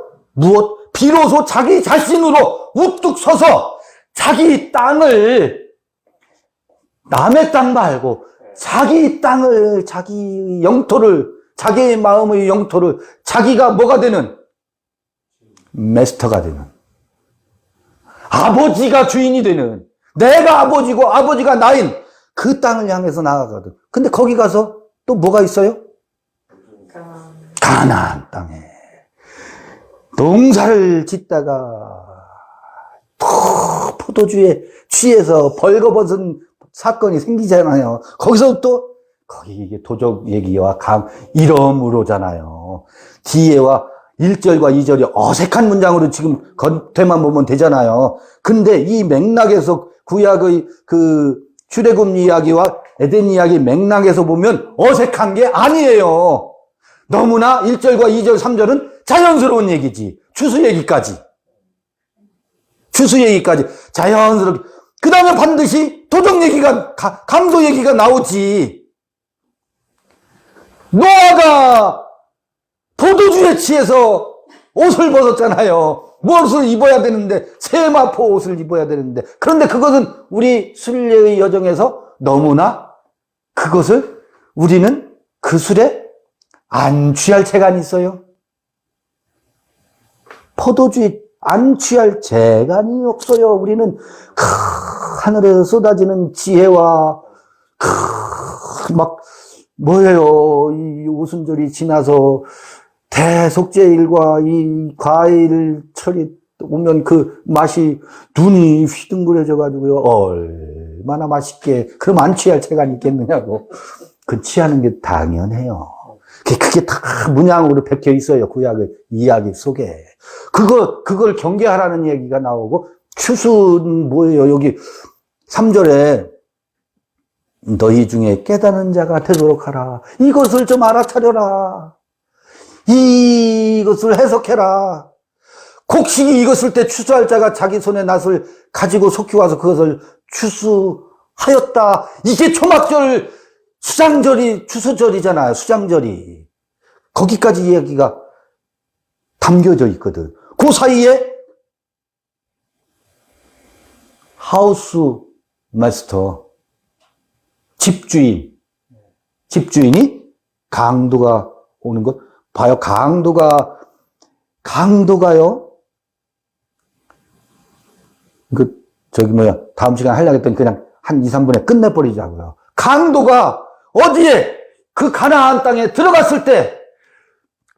비로소 자기 자신으로 우뚝 서서 자기 땅을, 남의 땅 말고 자기 땅을, 자기 영토를, 자기의 마음의 영토를, 자기가 뭐가 되는? 마스터가 되는. 아버지가 주인이 되는. 내가 아버지고 아버지가 나인 그 땅을 향해서 나아가거든. 근데 거기 가서 또 뭐가 있어요? 가나안 땅에 농사를 짓다가 포도주에 취해서 벌거벗은 사건이 생기잖아요. 거기서 또 거기 이게 도적 얘기와 이름으로잖아요. 뒤에와 1절과 2절이 어색한 문장으로 지금 겉에만 보면 되잖아요. 근데 이 맥락에서 구약의 그 출애굽 이야기와 에덴 이야기 맥락에서 보면 어색한 게 아니에요. 너무나 1절과 2절, 3절은 자연스러운 얘기지. 추수 얘기까지 자연스럽게. 그 다음에 반드시 도적 얘기가, 강도 얘기가 나오지. 노아가 포도주에 취해서 옷을 벗었잖아요. 무엇을 입어야 되는데, 세마포 옷을 입어야 되는데. 그런데 그것은 우리 순례의 여정에서 너무나 그것을 우리는 그 술에 안 취할 재간이 있어요. 포도주에 안 취할 재간이 없어요. 우리는 하늘에서 쏟아지는 지혜와 막 뭐예요, 이 오순절이 지나서 대속제일과 이 과일철이 오면 그 맛이 눈이 휘둥그레져 가지고요, 얼마나 맛있게. 그럼 안 취할 재간이 있겠느냐고. 그 취하는 게 당연해요. 그게 다 문양으로 박혀 있어요. 구약의 이야기 속에. 그걸 경계하라는 얘기가 나오고, 추수는 뭐예요? 여기 3절에 너희 중에 깨닫는 자가 되도록 하라. 이것을 좀 알아차려라. 이것을 해석해라. 곡식이 익었을 때 추수할 자가 자기 손에 낫을 가지고 속히 와서 그것을 추수하였다. 이게 초막절, 수장절이, 추수절이잖아요. 수장절이. 거기까지 이야기가 담겨져 있거든. 그 사이에 하우스 마스터, 집주인이 강도가 오는 것 봐요. 강도가요. 다음 시간에 하려고 했더니 그냥 한 2, 3분에 끝내버리자고요. 강도가 어디에? 그 가나안 땅에 들어갔을 때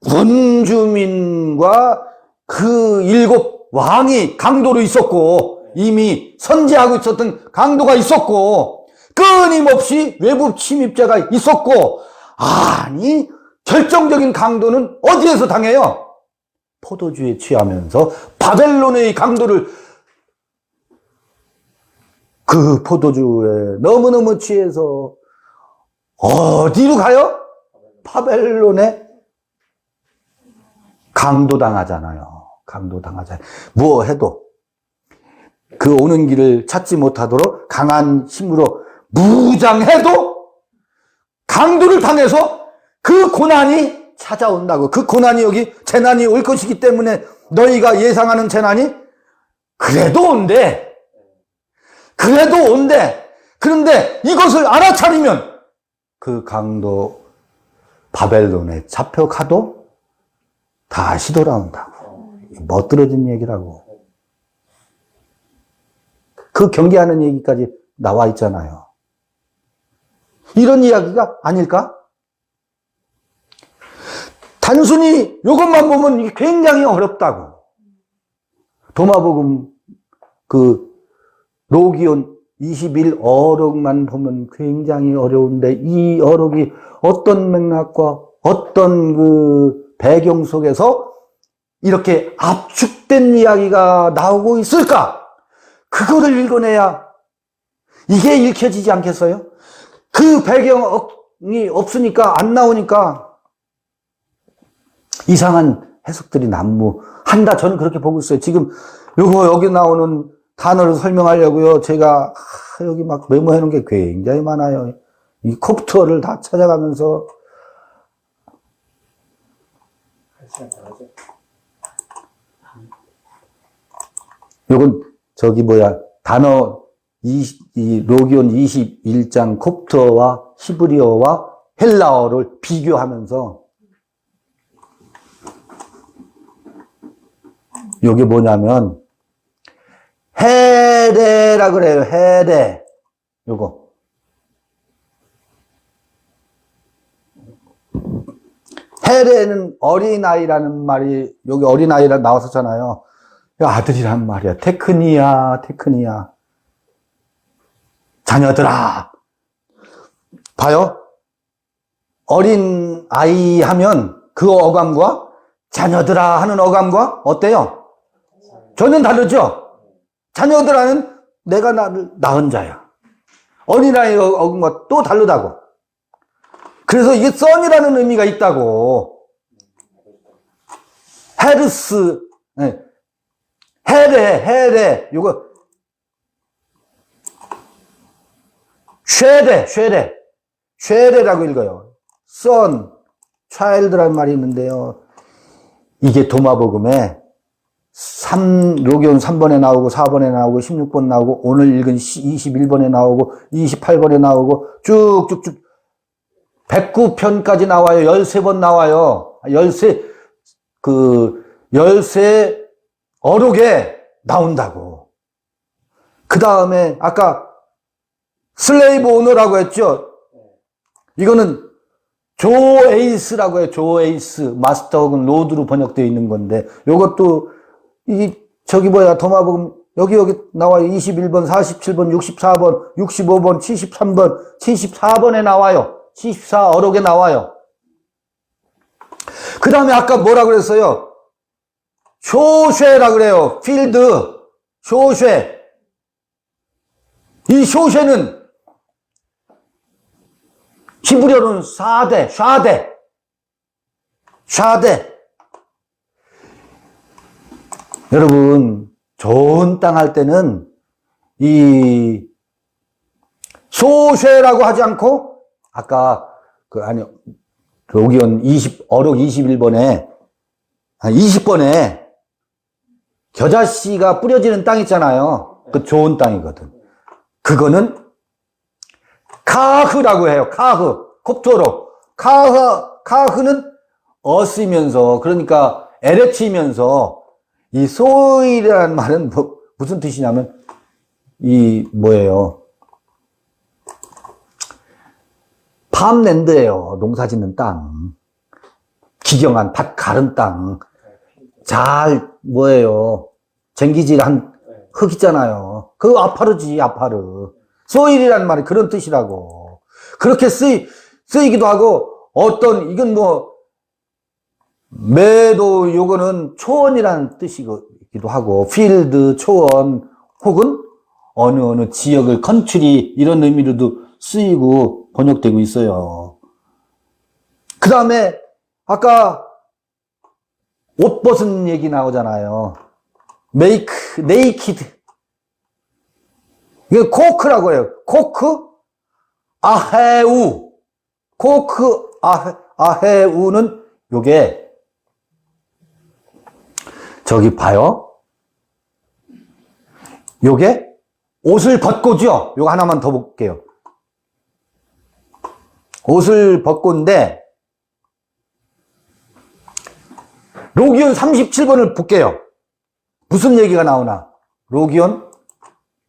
원주민과 그 7 왕이 강도로 있었고, 이미 선제하고 있었던 강도가 있었고, 끊임없이 외부 침입자가 있었고, 아니 결정적인 강도는 어디에서 당해요? 포도주에 취하면서 바벨론의 강도를, 그 포도주에 너무너무 취해서 어디로 가요? 바벨론에 강도당하잖아요. 뭐 해도 그 오는 길을 찾지 못하도록 강한 힘으로 무장해도 강도를 당해서 그 고난이 찾아온다고. 그 고난이, 여기 재난이 올 것이기 때문에 너희가 예상하는 재난이 그래도 온대. 그런데 이것을 알아차리면 그 강도 바벨론에 잡혀가도 다시 돌아온다고. 멋들어진 얘기라고. 그 경계하는 얘기까지 나와 있잖아요. 이런 이야기가 아닐까? 단순히 이것만 보면 이게 굉장히 어렵다고. 도마복음 그 로기온 21 어록만 보면 굉장히 어려운데 이 어록이 어떤 맥락과 어떤 그 배경 속에서 이렇게 압축된 이야기가 나오고 있을까? 그거를 읽어내야 이게 읽혀지지 않겠어요? 그 배경이 없으니까 안 나오니까 이상한 해석들이 난무한다. 저는 그렇게 보고 있어요. 지금 여기 나오는 단어를 설명하려고요. 제가 여기 막 메모해 놓은 게 굉장히 많아요. 이 콥트어를 다 찾아가면서 요건 단어 이 로기온 21장 콥트어와 히브리어와 헬라어를 비교하면서 요게 뭐냐면 헤레라 그래요. 헤레. 요거. 헤레는 어린아이라는 말이 여기 어린아이라 나왔었잖아요. 아들이란 말이야. 테크니야. 자녀들아. 봐요. 어린아이 하면 그 어감과 자녀들아 하는 어감과 어때요? 전혀 다르죠? 자녀들아는 내가 나를 낳은 자야. 어린아이의 어감과 또 다르다고. 그래서 이게 썬이라는 의미가 있다고. 헤르스, 헤레, 요거, 쉐레라고 읽어요. 썬, 차일드라는 말이 있는데요. 이게 도마복음에 로기온 3번에 나오고 4번에 나오고 16번 나오고 오늘 읽은 21번에 나오고 28번에 나오고 쭉쭉쭉 109편까지 나와요. 13번 나와요. 13 어록에 나온다고. 그 다음에 아까 슬레이브 오너라고 했죠. 이거는 조에이스라고 해요. 조에이스. 마스터 혹은 로드로 번역되어 있는 건데 요것도 도마복음 여기 나와요. 21번, 47번, 64번, 65번, 73번, 74번에 나와요. 74 어록에 나와요. 그 다음에 아까 뭐라 그랬어요? 쇼쉐라 그래요. 필드, 쇼쉐. 이 쇼쉐는 히브리어로는 샤데. 여러분, 좋은 땅 할 때는 이 소쉐라고 하지 않고 아까 로기온 어록 21번에 20번에 겨자씨가 뿌려지는 땅 있잖아요. 그 좋은 땅이거든. 그거는 카흐라고 해요. 콥트어로. 카흐는 어쓰면서, 그러니까 에레치면서, 이 소일이라는 말은 무슨 뜻이냐면, 뭐예요? 팜랜드예요. 농사 짓는 땅. 기경한 밭 가른 땅. 뭐예요? 쟁기질한 흙 있잖아요. 그거 아파르지, 아파르. 소일이라는 말이 그런 뜻이라고. 그렇게 쓰이기도 하고, 이건 매도 요거는 초원이라는 뜻이기도 하고, 필드, 초원, 혹은 어느 지역을 컨트리, 이런 의미로도 쓰이고 번역되고 있어요. 그 다음에, 아까 옷 벗은 얘기 나오잖아요. 네이키드. 이게 코크라고 해요. 아헤우. 아헤우는 요게 봐요. 요게 옷을 벗고죠. 요거 하나만 더 볼게요. 옷을 벗고인데 로기온 37번을 볼게요. 무슨 얘기가 나오나? 로기온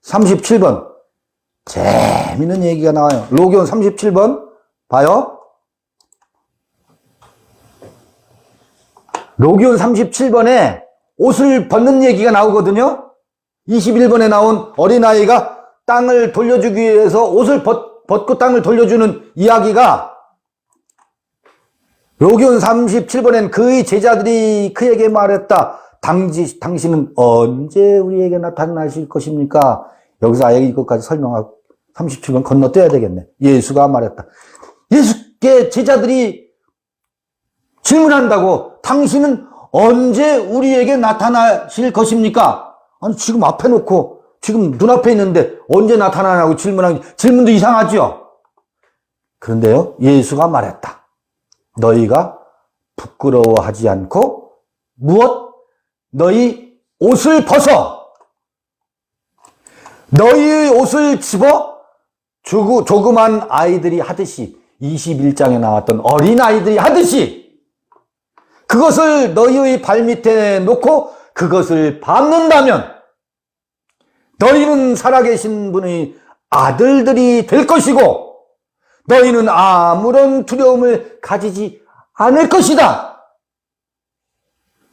37번. 재밌는 얘기가 나와요. 로기온 37번. 봐요. 로기온 37번에 옷을 벗는 얘기가 나오거든요. 21번에 나온 어린아이가 땅을 돌려주기 위해서 옷을 벗고 땅을 돌려주는 이야기가 요기온 37번엔 그의 제자들이 그에게 말했다. 당신은 언제 우리에게 나타나실 것입니까? 여기서 아예 이것까지 설명하고 37번 건너뛰어야 되겠네. 예수가 말했다. 예수께 제자들이 질문한다고 당신은 언제 우리에게 나타나실 것입니까? 아니 지금 앞에 놓고 지금 눈앞에 있는데 언제 나타나냐고 질문도 이상하죠? 그런데요 예수가 말했다. 너희가 부끄러워하지 않고 무엇? 너희 옷을 벗어 너희의 옷을 집어 조그만 아이들이 하듯이 21장에 나왔던 어린아이들이 하듯이 그것을 너희의 발밑에 놓고 그것을 밟는다면 너희는 살아계신 분의 아들들이 될 것이고 너희는 아무런 두려움을 가지지 않을 것이다.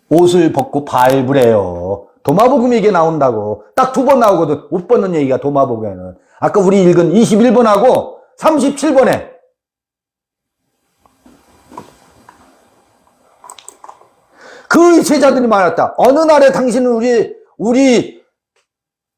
옷을 벗고 밟으래요. 도마복음이 이게 나온다고. 딱 2번 나오거든. 옷 벗는 얘기가 도마복음에는. 아까 우리 읽은 21번하고 37번에 그 제자들이 말했다. 어느 날에 당신은 우리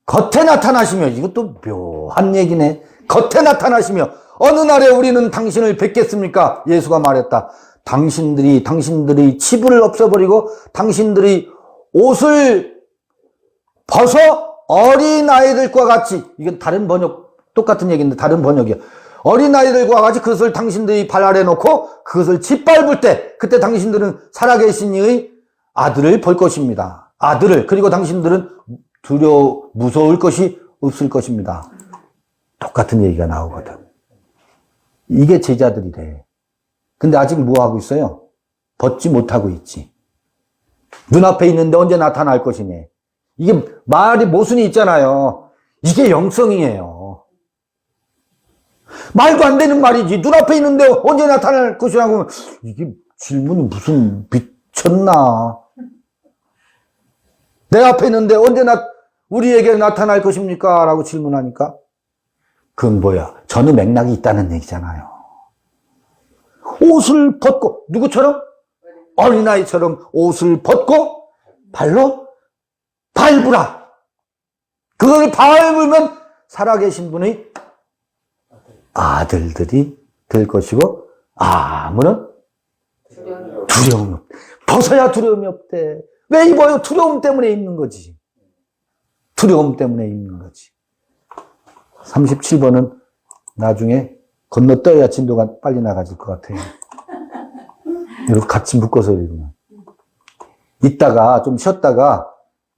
겉에 나타나시며, 이것도 묘한 얘기네. 겉에 나타나시며 어느 날에 우리는 당신을 뵙겠습니까? 예수가 말했다. 당신들이 치부를 없애버리고 당신들이 옷을 벗어 어린아이들과 같이, 이건 다른 번역, 똑같은 얘기인데 다른 번역이야. 어린아이들과 같이 그것을 당신들이 발 아래 놓고 그것을 짓밟을 때 그때 당신들은 살아계신 이의 아들을 볼 것입니다. 아들을. 그리고 당신들은 무서울 것이 없을 것입니다. 똑같은 얘기가 나오거든. 이게 제자들이래. 근데 아직 뭐 하고 있어요? 벗지 못하고 있지. 눈앞에 있는데 언제 나타날 것이니. 이게 말이 모순이 있잖아요. 이게 영성이에요. 말도 안 되는 말이지. 눈앞에 있는데 언제 나타날 것이라고 하면 이게 질문이 무슨 미쳤나. 내 앞에 있는데 언제 우리에게 나타날 것입니까? 라고 질문하니까 그건 뭐야? 전후 맥락이 있다는 얘기잖아요. 옷을 벗고 누구처럼? 어린아이처럼 옷을 벗고 발로 밟으라. 그걸 밟으면 살아계신 분의 아들들이 될 것이고 아무런 두려움이 없대. 벗어야 두려움이 없대. 왜 입어요? 두려움 때문에 입는 거지. 두려움 때문에 입는 거지. 37번은 나중에 건너뛰어야 진도가 빨리 나가질 것 같아요. 이렇게 같이 묶어서 읽으면. 이따가 좀 쉬었다가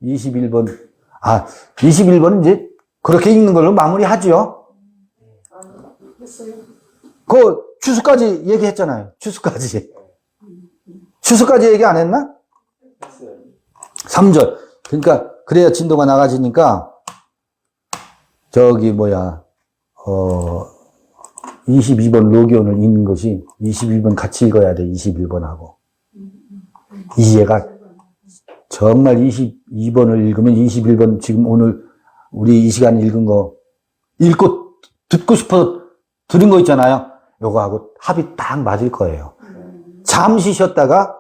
21번은 이제 그렇게 읽는 걸로 마무리하죠. 그 추수까지 얘기했잖아요. 추수까지 얘기 안 했나? 3절. 그러니까 그래야 진도가 나가지니까 22번 로기온을 읽는 것이 21번 같이 읽어야 돼. 21번하고. 이해가 정말 22번을 읽으면 21번 지금 오늘 우리 이 시간에 읽은 거 읽고 듣고 싶어 들은 거 있잖아요. 요거하고 합이 딱 맞을 거예요. 잠시 쉬었다가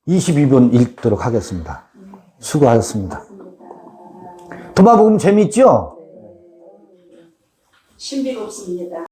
22번 읽도록 하겠습니다. 수고하셨습니다. 도마복음 재미있죠? 신비롭습니다.